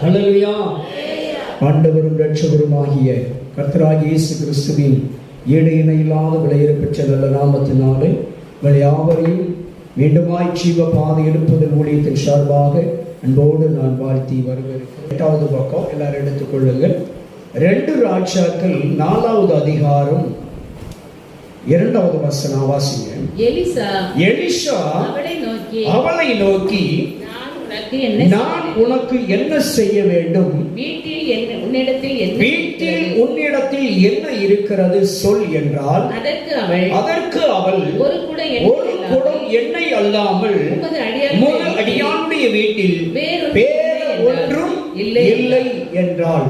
ஹல்லேலூயா. ஆண்டவரும் இரட்சகருமாகிய கர்த்தராகிய இயேசு கிறிஸ்துவின் ஈடு இணையில்லாத விலையேற பெற்ற நல்ல நாமத்தினாலே உங்கள் யாவரையும் மீண்டுமாய் ஜீவ பாதை எடுப்பதன் ஊழியத்தின் சார்பாக அன்போடு நான் வாழ்த்தி வரவேற்கிறேன். 8வது பக்கம் எல்லாரும் எடுத்துக்கொள்ளுங்கள். 2 ராஜாக்கள் 4வது அதிகாரம் 2வது வசனம் வாசிங்க. எலிசா அவளை நோக்கி நான் உனக்கு என்ன செய்ய வேண்டும்? வீட்டில் உன்னிடத்தில் என்ன இருக்கிறது சொல் என்றால், அதற்கு அவள் ஒரு குடம் எண்ணெய் அல்லாமல் உமது அடியானுடைய வீட்டில் வேறு ஒன்றும் இல்லை என்றாள்.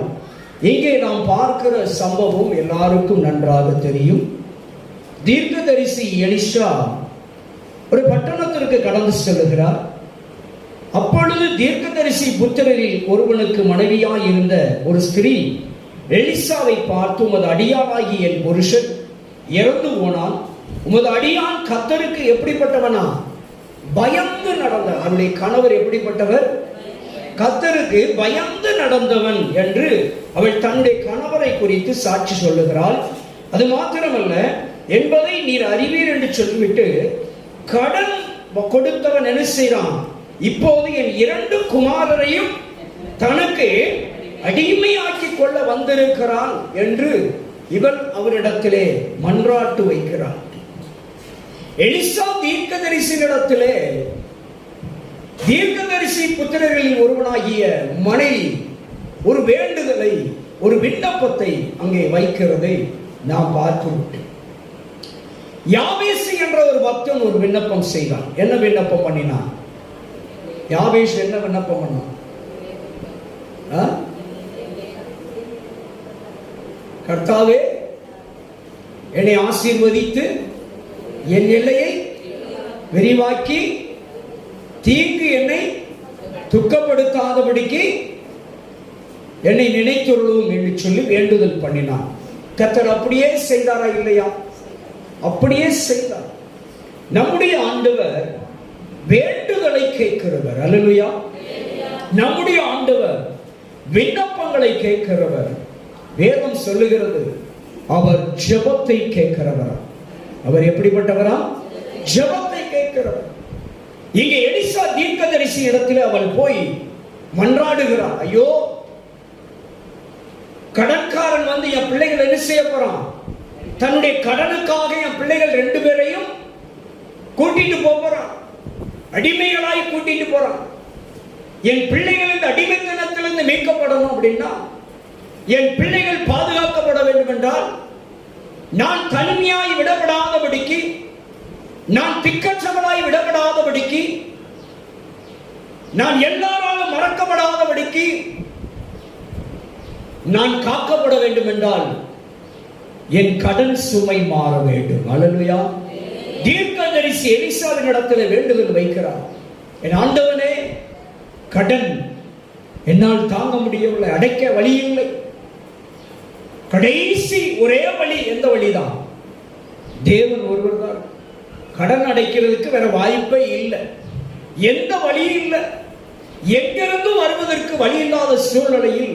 இங்கே நாம் பார்க்கிற சம்பவம் எல்லாருக்கும் நன்றாக தெரியும். தீர்க்கதரிசி எலிசா ஒரு பட்டணத்திற்கு கடந்து செல்லுகிறார். அப்பொழுது தீர்க்கதரிசி புத்திரரில் ஒருவனுக்கு மனைவியாய் இருந்த ஒரு ஸ்திரீ எலிசாவை பார்த்து, உமது அடியானாகி என் புருஷன் இறந்து போனான். உமது அடியான் கர்த்தருக்கு எப்படிப்பட்டவனா? பயந்து நடந்த. அவருடைய கணவர் எப்படிப்பட்டவர்? கர்த்தருக்கு பயந்து நடந்தவன் என்று அவள் தன்னுடைய கணவரை குறித்து சாட்சி சொல்லுகிறாள். அது மாத்திரமல்ல என்பதை நீர் அறிவீர் என்று சொல்லிவிட்டு, கடன் கொடுத்தவன் என்ன செய்கிறான்? இப்போது என் 2 குமாரரையும் தனக்கு அடிமையாக்கி கொள்ள வந்திருக்கிறான் என்று இவள் அவரிடத்திலே மன்றாட்டு வைக்கிறாள். எலிசா தீர்க்கதரிசியிடத்திலே தீர்க்கதரிசி புத்திரர்களில் ஒருவனாகிய மனைவி ஒரு வேண்டுதலை, ஒரு விண்ணப்பத்தை அங்கே வைக்கிறதை நாம் பார்க்கிறோம். யாபேசு என்ற ஒரு பக்தன் ஒரு விண்ணப்பம் செய்தான். என்ன விண்ணப்பம் பண்ணினான்? யாபேசு என்ன விண்ணப்பம் பண்ணான்? கர்த்தாவே, என்னை ஆசீர்வதித்து என் எல்லையை விரிவாக்கி தீங்கு என்னை துக்கப்படுத்தாதபடிக்கு என்னை நினைத்துள்ளோம் என்று சொல்லி வேண்டுதல் பண்ணினான். கர்த்தர் அப்படியே செய்தாரா இல்லையா? அப்படியே செய்தார். நம்முடைய ஆண்டவர் வேண்டுதலை கேட்கிறவர். அல்லேலூயா. நம்முடைய ஆண்டவர் விண்ணப்பங்களை கேட்கிறவர். வேதம் சொல்லுகிறது, அவர் ஜெபத்தை கேட்கிறவர். அவர் எப்படிப்பட்டவரா? ஜெபத்தை கேட்கிறவர். இங்கே எலிசா தீர்க்கதரிசி இடத்தில் அவள் போய் மன்றாடுகிறார். ஐயோ, கடன்காரன் வந்து என் பிள்ளைகள் என்ன செய்ய போறான்? தன்னுடைய கடனுக்காக என் பிள்ளைகள் 2 பேரையும் கூட்டிட்டு போறான். அடிமைகளாய் கூட்டிட்டு போறான். என் பிள்ளைகள் இந்த அடிமைத்தனத்திலிருந்து மீட்கப்படணும் அப்படின்னா, என் பிள்ளைகள் பாதுகாக்கப்பட வேண்டும் என்றால், நான் தனிமையாய் விடப்படாதபடிக்கு, நான் திக்கற்றவனாய் விடப்படாதபடிக்கு, நான் எல்லாராலும் மறக்கப்படாதபடிக்கு நான் காக்கப்பட வேண்டும் என்றால் என் கடன் சுமை மாற வேண்டும். அல்லேலூயா. தீர்க்கதரிசி எலிசாவின் இடத்தில் வேண்டுதல் வைக்கிறார். என் ஆண்டவனே, கடன் என்னால் தாங்க முடியவில்லை, அடைக்க வழி இல்லை. கடைசி ஒரே வழி எந்த வழிதான்? தேவன் ஒருவர் தான். கடன் அடைக்கிறதுக்கு வேற வாய்ப்பே இல்லை, எந்த வழியும் இல்லை. எங்கிருந்து வருவதற்கு வழி இல்லாத சூழ்நிலையில்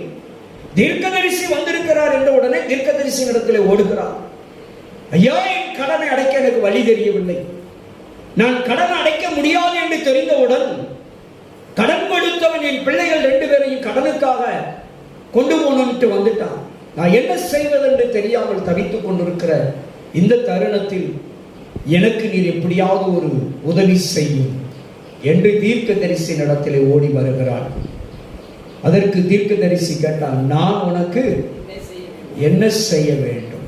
தீர்க்கதரிசி வந்திருக்கிறார் என்ற உடனே தீர்க்கதரிசி இடத்துல ஓடுகிறார். ஐயா, என் கடனை அடைக்க எனக்கு வழி தெரியவில்லை, நான் கடன் அடைக்க முடியாது என்று தெரிந்தவுடன், கடன் கொடுத்தவன் என் பிள்ளைகள் 2 பேரையும் கடனுக்காக கொண்டு போனோம்ட்டு வந்துட்டான். நான் என்ன செய்வதென்று தெரியாமல் தவித்துக் கொண்டிருக்கிற இந்த தருணத்தில் எனக்கு நீர் எப்படியாவது ஒரு உதவி செய்யும் என்று தீர்க்கதரிசி இடத்திலே ஓடி வருகிறாள். அதற்கு தீர்க்கதரிசி கேட்டான், நான் உனக்கு என்ன செய்ய வேண்டும்?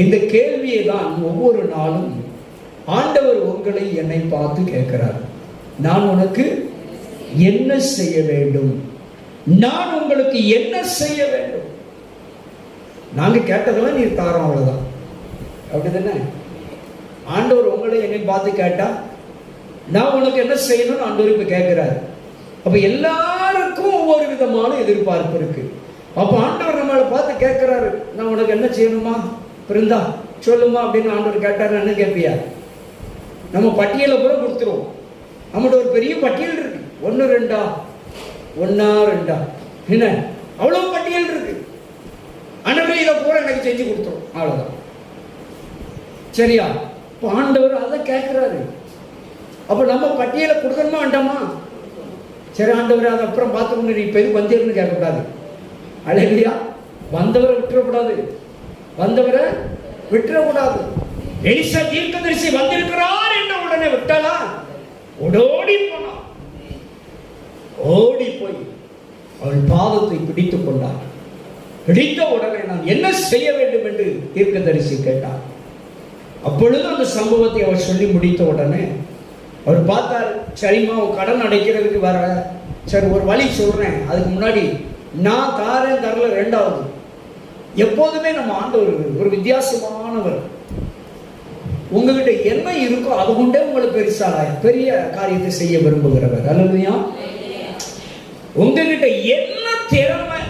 இந்த கேள்வியை தான் ஒவ்வொரு நாளும் ஆண்டவர் உங்களை என்னை பார்த்து கேட்கிறார். நான் உனக்கு என்ன செய்ய வேண்டும்? நான் உங்களுக்கு என்ன செய்ய வேண்டும்? நாங்க கேட்டதெல்லாம் நீர் தாரோம், அவ்வளவுதான். அப்படிதானே? ஆண்டவர் உங்களை என்னை பார்த்து கேட்டா, நான் உனக்கு என்ன செய்யணும்னு ஆண்டவர் இப்ப கேட்கிறார். அப்ப எல்லாருக்கும் ஒவ்வொரு விதமான எதிர்பார்ப்பு இருக்கு. அப்ப ஆண்டவர் நம்மளை பார்த்து கேட்கிறாரு, நான் உனக்கு என்ன செய்யணுமா பிருந்தா சொல்லுமா அப்படின்னு ஆண்டவர் கேட்டாரு. என்ன கேட்பியா? நம்ம பட்டியலை கூட கொடுத்துருவோம். நம்மளோட ஒரு பெரிய பட்டியல் இருக்கு. 1 2 ஒன்னா ரெண்டா என்ன அவ்வளவு பட்டியல் இருக்கு. ஆண்டவரே இதை பூரா எனக்கு செஞ்சு கொடுத்துரும், அவ்வளவுதான். சரியா? இப்போ ஆண்டவர் அதை கேட்கிறாரு. அப்ப நம்ம பட்டியலை கொடுக்கணுமா வேண்டாமா? சரி ஆண்டவர் அதை அப்புறம் பார்த்துக்கணும், நீ இப்ப எது வந்தீர்னு கேட்கக்கூடாது. அல்லேலூயா. வந்தவரை விட்டுறக்கூடாது, வந்தவரை விட்டுறக்கூடாது. எலிசா தீர்க்கதரிசி வந்திருக்கிறார் என்ற உடனே விட்டாளா? ஓடோடி போனான். ஓடி போய் அவள் பாதத்தை பிடித்துக் கொண்டார். பிடித்த உடனே நான் என்ன செய்ய வேண்டும் என்று தீர்க்கதரிசி கேட்டார். அப்பொழுது அந்த சம்பவத்தை அவர் சொல்லி முடித்த உடனே அவர் பார்த்தார். சரிம்மா, உன் கடன் அடைக்கிறதுக்கு வர, சரி ஒரு வழி சொல்றேன், அதுக்கு முன்னாடி நான் தாரேன் தரல ரெண்டாவது. எப்போதுமே நம்ம ஆண்டவர் ஒரு வித்தியாசமானவர். உங்ககிட்ட என்ன இருக்கோ அது கொண்டே உங்களுக்கு பெரிய காரியத்தை செய்ய விரும்புகிறவர். அல்லையா? உங்ககிட்ட என்ன திறமை,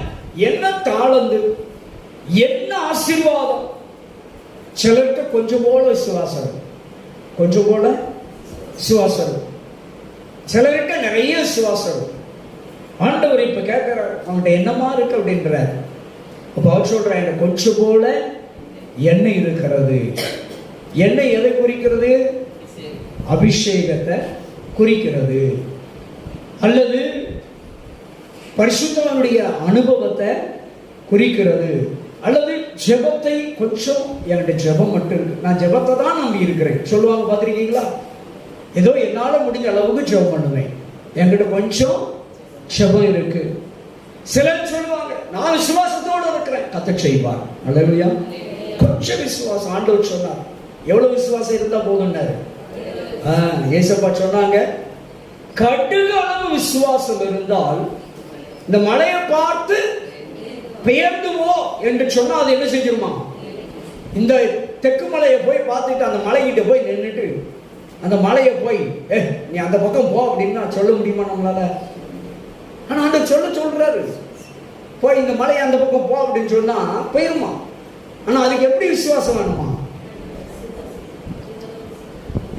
என்ன தாளந்து, என்ன ஆசீர்வாதம். சிலருக்கு கொஞ்சம் போல விசுவாசம், கொஞ்சம் போல விசுவாசம், சிலருக்கு நிறைய விசுவாசம். ஆண்டவர் இப்ப கேட்கிறார், அவன்கிட்ட என்னமா இருக்கு அப்படின்றார். அப்ப அவர் சொல்ற, எனக்கு கொஞ்சம் போல எண்ணெய் இருக்கிறது. எண்ணெய் எதை குறிக்கிறது? அபிஷேகத்தை குறிக்கிறது, அல்லது பரிசுத்தனுடைய அனுபவத்தை குறிக்கிறது, அல்லது ஜெபத்தை. கொஞ்சம் என்கிட்ட ஜெபம் மட்டும் இருக்கு, நான் ஜெபத்தை தான் நம்பி இருக்கிறேன் சொல்லுவாங்க, பார்த்திருக்கீங்களா? ஏதோ என்னால முடிஞ்ச அளவுக்கு ஜெபம் பண்ணுவேன், என்கிட்ட கொஞ்சம் ஜெபம் இருக்கு. சிலர் சொல்லுவாங்க, நான் விசுவாசத்தோடு இருக்கிறேன், கர்த்தர் செய்வார். அல்லேலூயா. கொஞ்சம் விசுவாசம். ஆண்டவர் சொன்னார், எவ்வளவு விசுவாசம் இருந்தா போதும்னாரு. ஏசப்பா சொன்னாங்க, கடுகு அளவு விசுவாசம் இருந்தால் இந்த மலையை பார்த்து பெயர்ந்து போ என்று சொன்னா அது என்ன செஞ்சிருமா? இந்த தெற்கு மலையை போய் பார்த்துட்டு அந்த மலைகிட்ட போய் நின்றுட்டு அந்த மலையை போய் நீ அந்த பக்கம் போ அப்படின்னா சொல்ல முடியுமா நம்மளால? ஆனா அந்த சொல்றாரு, போய் இந்த மலையை அந்த பக்கம் போ அப்படின்னு சொன்னா போயிருமா? ஆனா அதுக்கு எப்படி விசுவாசம் வேணுமா?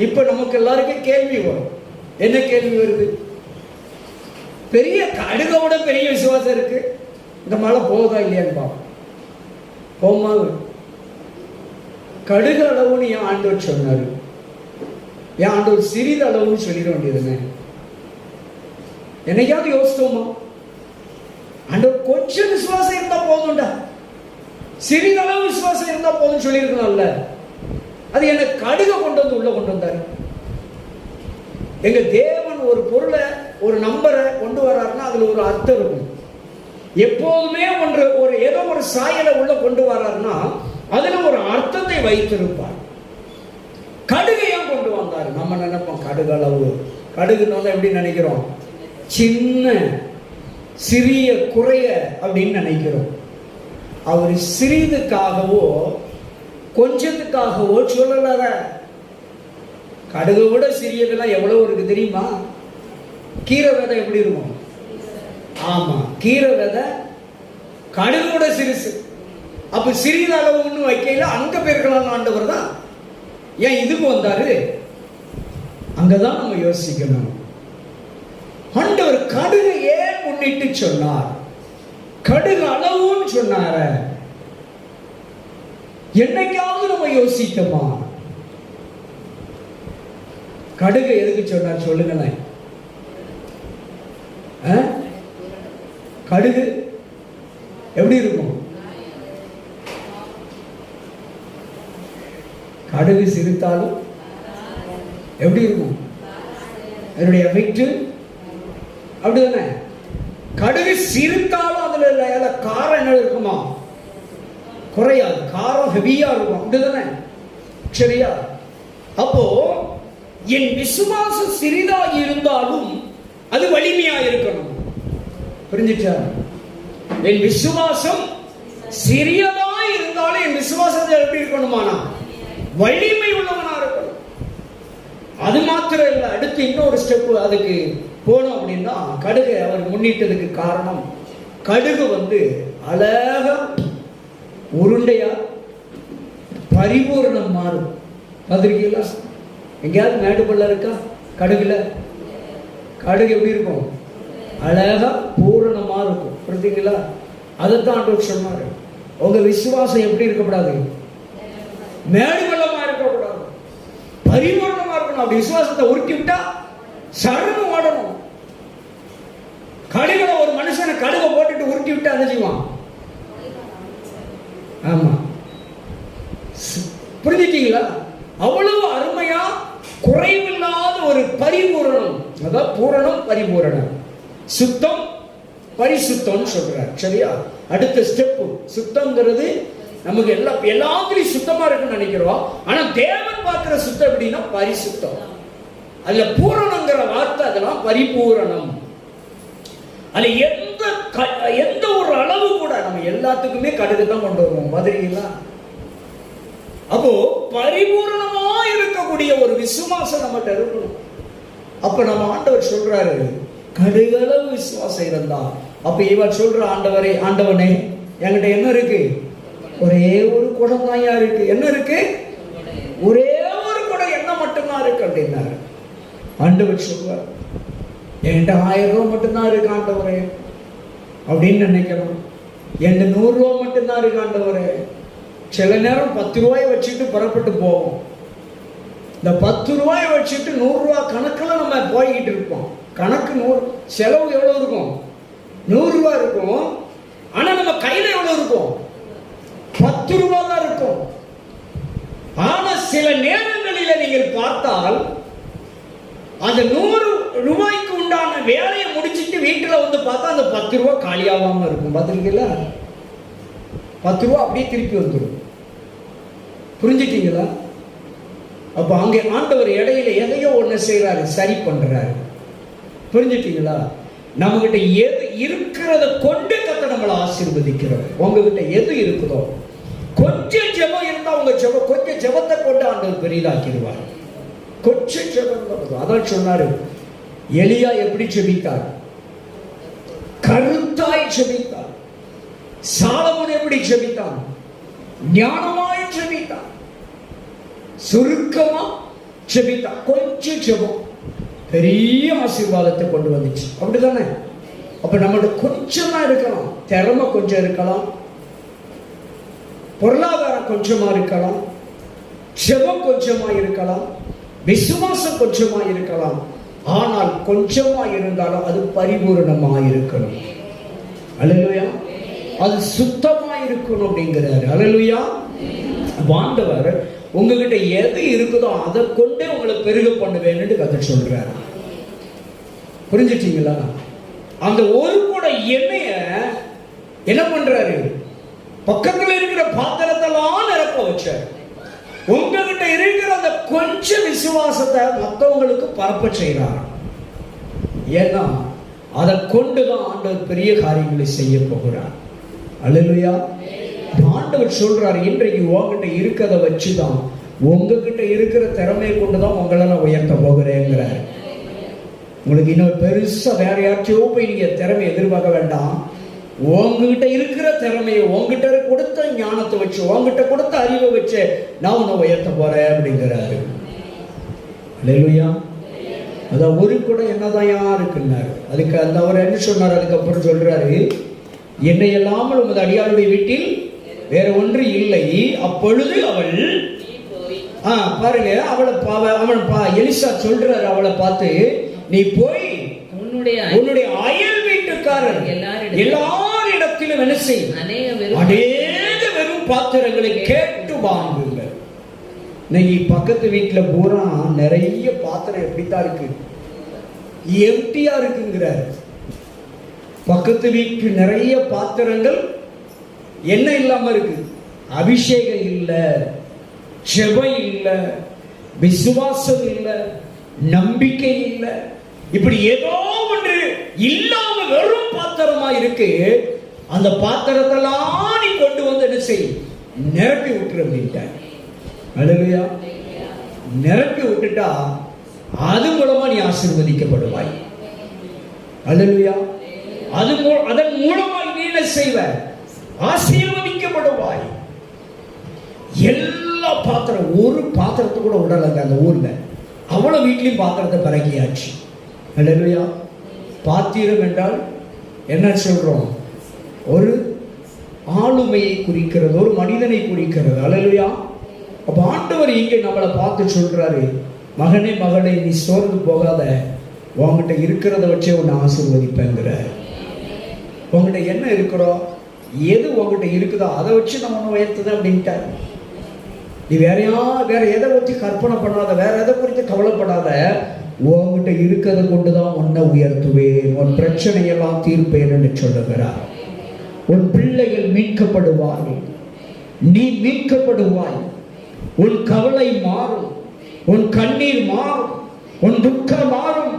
இப்ப நமக்கு எல்லாருக்கும் கேள்வி வரும். என்ன கேள்வி வருது? பெரிய கடுகோட பெரிய விசுவாசம் இருக்கு, இந்த மழை போகுதா இல்லையான்னு பாப்போம். போமா? கடுகு அளவுன்னு ஏன் ஆண்டவர் சொன்னாரு? ஏன் ஆண்டவர் சிறிது அளவுன்னு சொல்லிட வேண்டியதுன்னு என்னைக்காவது யோசித்தோமா? ஆண்டவர் கொஞ்சம் விசுவாசம் இருந்தா போதும்டா, சிறிதளவு விசுவாசம் இருந்தா போதும் சொல்லியிருக்கணும்ல. அது என்ன கடுக கொண்டு வந்து உள்ள கொண்டு வந்தாரு. எங்க தேவன் ஒரு பொருளை, ஒரு நம்பரை கொண்டு வர்றாருன்னா அதுல ஒரு அர்த்தம் இருக்கும். எப்போதுமே ஒரு ஏதோ ஒரு சாயலை உள்ள கொண்டு வர்றாருன்னா அதுல ஒரு அர்த்தத்தை வைத்திருப்பார். கடுகு ஏன் கொண்டு வந்தாரு? நம்ம நினைப்போம் கடுகு அளவு, கடுகுன்னு எப்படி நினைக்கிறோம்? சின்ன சிறிய குறைய அப்படின்னு நினைக்கிறோம். அவர் சிறிதுக்காகவோ கொஞ்சத்துக்காகவோ சொல்லல. கடுகை விட சிறியதெல்லாம் எவ்வளவு இருக்கு தெரியுமா? கீரை விதை எப்படி இருக்கும்? ஆமா, கீரை விதை கடுகோட சிறுசு. அப்ப சிறிது அளவு ஒண்ணு வைக்கல, அங்க போயிருக்கலாம் ஆண்டவர் தான். ஏன் இதுக்கு வந்தாரு? அங்கதான் நம்ம யோசிக்கணும். ஆண்டவர் கடுகு ஏன் முன்னிட்டு சொன்னார்? கடுகு அளவுன்னு சொன்னார. என்னைக்காவது நம்ம யோசித்தோமா? கடுகு எதுக்கு சொன்னார் சொல்லுங்களேன். கடுகு எப்படி இருக்கும்? கடுகு சிரித்தாலும் எப்படி இருக்கும்? அதனுடைய எஃபெக்ட் அப்படிதானே? கடுகு சிரித்தாலும் அதுல காரம் என்ன இருக்குமா? குறையாது, காரம் ஹெவியா இருக்கும். அப்படிதானே? சரியா? அப்போ என் விசுவாசம் சிறிதாக இருந்தாலும் அது வலிமையா இருக்கணும். புரிஞ்சுச்சா? என் விசுவாசம் சிறியதா இருந்தாலும் என் விசுவாசத்தை எப்படி இருக்கணுமானா வலிமை உள்ளவனா இருக்கணும். அது மாத்திரம் இல்லை, அடுத்து இன்னொரு ஸ்டெப் அதுக்கு போனோம் அப்படின்னா, கடுகு அவர் முன்னிட்டதுக்கு காரணம், கடுகு அழகா உருண்டையா பரிபூர்ணம் மாறும். பார்த்திருக்கீங்களா? எங்கேயாவது மேடு பள்ள இருக்கா? கடுகுல கடுகு எப்படி இருக்கும்? அழகா பூரணமா இருக்கும். புரியுதுங்களா? அதைத்தான் ஆண்டவர் சொன்னாரு. உங்க விசுவாசம் எப்படி இருக்கக்கூடாது? மேடுவல்லமா இருக்கக்கூடாது, பரிபூர்ணமா இருக்கணும். அப்படி விசுவாசத்தை உருட்டி விட்டா சரணு ஓடணும். கடுகுல ஒரு மனுஷனை கடுகை போட்டுட்டு உருட்டி விட்டா என்ன செய்வான்? ஆமா, புரிஞ்சுட்டீங்களா? அவ்வளவு அருமையா குறைவில்லாத ஒரு பரிபூரணம். அதான் பூரணம், பரிபூரணம், சுத்தம், பரிசுத்தம் சொல்றார். சரியா? அடுத்த ஸ்டெப் சுத்தம்ங்கிறது நமக்கு எல்லாத்துலயும் சுத்தமா இருக்குன்னு நினைக்கிறோம். ஆனா தேவன் பார்க்கிற சுத்தம் எப்படின்னா பரிசுத்தம். அதுல பூரணங்கிற வார்த்தை, அதெல்லாம் பரிபூரணம். அதுல எந்த ஒரு அளவு கூட நம்ம எல்லாத்துக்குமே கடுகு தான் கொண்டு வருவோம் மாதிரிங்களா? அப்போ பரிபூரணமா இருக்கக்கூடிய ஒரு விசுவாசம் நம்மகிட்ட இருக்கணும். அப்ப நம்ம ஆண்டவர் சொல்றாரு, கடுகளவு விசுவாசம் இருந்தா. அப்ப இவர் சொல்ற, ஆண்டவனே என்கிட்ட என்ன இருக்கு? ஒரே ஒரு குடம் தான் இருக்கு. என்ன இருக்கு? ஒரே ஒரு குடம் என்ன மட்டும்தான் இருக்கு அப்படின்னாரு. ஆண்டவர் சொல்றார், என்கிட்ட 1000 ரூபாய் மட்டும்தான் இருக்கு ஆண்டவரே அப்படின்னு நினைக்கணும். என்கிட்ட 100 ரூபாய் மட்டும்தான் இருக்கு ஆண்டவரே. சில நேரம் 10 ரூபாயை வச்சுட்டு புறப்பட்டு போவோம். இந்த 10 ரூபாயை வச்சுட்டு 100 ரூபாய் கணக்கில் நம்ம போய்கிட்டு இருப்போம். கணக்கு 100, செலவு எவ்வளவு இருக்கும்? 100 ரூபாய் இருக்கும். ஆனா நம்ம கையில எவ்வளவு இருக்கும்? 10 ரூபாய் தான் இருக்கும். ஆனா சில நேரங்களில் நீங்கள் பார்த்தால் அந்த 100 ரூபாய்க்கு உண்டான வேலையை முடிச்சுட்டு வீட்டுல வந்து பார்த்தா அந்த 10 ரூபாய் காலியாகாம இருக்கும். பாத்தீங்களா? 10 ரூபாய் அப்படியே திருப்பி வந்துடும். புரிஞ்சுட்டீங்களா? அப்ப அங்கே ஆண்டவர் இடையில எதையோ ஒண்ணு செய்யறாரு, சரி பண்றாரு. புரிஞ்சுட்டீங்களா? நம்ம கிட்ட எது இருக்கிறத கொண்டு கர்த்தர் நம்மளை ஆசீர்வதிக்கிறார். உங்ககிட்ட எது இருக்குதோ, கொஞ்சம் ஜெபம் இருந்தா உங்க ஜெபம், கொஞ்சம் ஜெபத்தை கொண்டு ஆண்டவர் பெரிதாக்கிடுவார். கொஞ்சம் ஜெபம். அதான் சொன்னாரு, எலியா எப்படி ஜெபித்தார்? கருத்தாய் ஜெபித்தார். சாலமோன் எப்படி ஜெபித்தான்? ஞானமாய் ஜெபித்தான், சுருக்கமா ஜெபித்தான். கொஞ்சம் ஜெபம் பெரிய ஆசீர்வாதத்தை கொண்டு வந்துச்சு. அப்படிதானே? அப்ப நம்மளோட கொஞ்சம் தான் இருக்கலாம், திறமை கொஞ்சம் இருக்கலாம், பொருளாதாரம் கொஞ்சமா இருக்கலாம், ஜெபம் கொஞ்சமா இருக்கலாம், விசுவாசம் கொஞ்சமா இருக்கலாம். ஆனால் கொஞ்சமா இருந்தாலும் அது பரிபூரணமா இருக்கணும். அல்லேலூயா. அது சுத்தமா இருக்கணும் அப்படிங்கிறாரு. அல்லேலூயா. ஆண்டவர் உங்ககிட்ட எது இருக்குதோ அதை கொண்டே உங்களை பெருக பண்ணுவேன்னு கர்த்தர் சொல்றாரு. புரிஞ்சுட்டீங்களா? அந்த ஒரு கூட எண்ணெய என்ன பண்றாரு? பக்கத்துல இருக்கிற பாத்திரத்தெல்லாம் நிரப்ப வச்சார். உங்ககிட்ட இருக்கிற அந்த கொஞ்சம் விசுவாசத்தை மற்றவங்களுக்கு பரப்ப செய்யறார். ஏன்னா அதை கொண்டுதான் ஆண்டவர் பெரிய காரியங்களை செய்ய போகிறார். அல்லேலூயா. ஆண்டவர் சொல்றாரு, இன்றைக்கு உங்ககிட்ட இருக்கிறத வச்சுதான், உங்ககிட்ட இருக்கிற திறமையை கொண்டுதான் உங்களை நான் உயர்த்த போகிறேங்கிறாரு. உங்களுக்கு இன்னும் பெருசா வேற யார்ச்சோ போய் நீங்க திறமையை எதிர்பார்க்க வேண்டாம். உங்ககிட்ட இருக்கிற திறமையை, உங்ககிட்ட கொடுத்த ஞானத்தை வச்சு, உங்ககிட்ட கொடுத்த அறிவை வச்சு நான் உன்னை உயர்த்த போறேன் அப்படிங்கிறாரு. அல்லேலூயா. அதான் ஒரு கூட என்னதான் இருக்குன்னாரு. அதுக்கு அந்த அவர் என்ன சொன்னார்? அதுக்கப்புறம் சொல்றாரு, என்னை இல்லாமல் உமது அடியாருடைய வீட்டில் வேற ஒன்று இல்லை. அப்பொழுது அவள் பாருங்க, அவன் எலிசா சொல்றாரு அவளை பார்த்து, நீ போய் உன்னுடைய அயல் வீட்டுக்காரர் எல்லாரிடத்திலும் என்ன செய், அநேக வெறும் பாத்திரங்களை கேட்டு வாங்குங்க. இன்னைக்கு பக்கத்து வீட்டுல பூரா நிறைய பாத்திரம் எப்படித்தான் இருக்கு, எம்டியா இருக்குங்கிறாரு. பக்கத்து வீட்டு நிறைய பாத்திரங்கள் என்ன இல்லாம இருக்கு? அபிஷேகம் இல்ல, ஜெபம் இல்ல, விசுவாசம் இல்ல, நம்பிக்கை இல்ல, இப்படி ஏதோ ஒன்று இல்லாம வெறும் பாத்திரமா இருக்கு. அந்த பாத்திரத்தெல்லாம் நீ கொண்டு வந்து என்ன செய், நிரப்பி விட்டுரு அப்படின்ட்டார். அல்லேலூயா. நிரப்பி விட்டுட்டா அது மூலமா நீ ஆசீர்வதிக்கப்படுவாய். அல்லேலூயா. அதன் மூலமா நீ என்ன செய்வ? ஆசீர்வதிக்கப்படுவாய். எல்லா பாத்திரம், ஒரு பாத்திரத்தை கூட விடலைங்க அந்த ஊர்ல. அவ்வளவு வீட்லயும் பாத்திரத்தை பறக்கியாச்சு. அல்லேலூயா. பாத்திரம் என்றால் என்ன சொல்றோம்? ஒரு ஆளுமையை குறிக்கிறது, ஒரு மனிதனை குறிக்கிறது. அல்லேலூயா. அப்ப ஆண்டவர் இங்கே நம்மளை பார்த்து சொல்றாரு, மகனே மகளே, நீ சோர்ந்து போகாத, உங்ககிட்ட இருக்கிறத வச்சே உன்னை ஆசீர்வதிப்பேங்கிற. உங்ககிட்ட என்ன இருக்கிறோம், எது உங்ககிட்ட இருக்குதோ அதை வச்சு நம்ம ஒன்று உயர்த்துதான் அப்படின்ட்டார். நீ வேற எதை பற்றி கற்பனை பண்ணாத, வேற எதை குறித்து கவலைப்படாத, உங்ககிட்ட இருக்கிறத கொண்டுதான் உன்னை உயர்த்துவேன், உன் பிரச்சனையெல்லாம் தீர்ப்பேன் என்று சொல்லுகிறார். உன் பிள்ளைகள் மீட்கப்படுவார்கள், நீ மீட்கப்படுவாய், உன் கவலை மாறும், உன் கண்ணீர் மாறும், உன் துக்கம் மாறும்.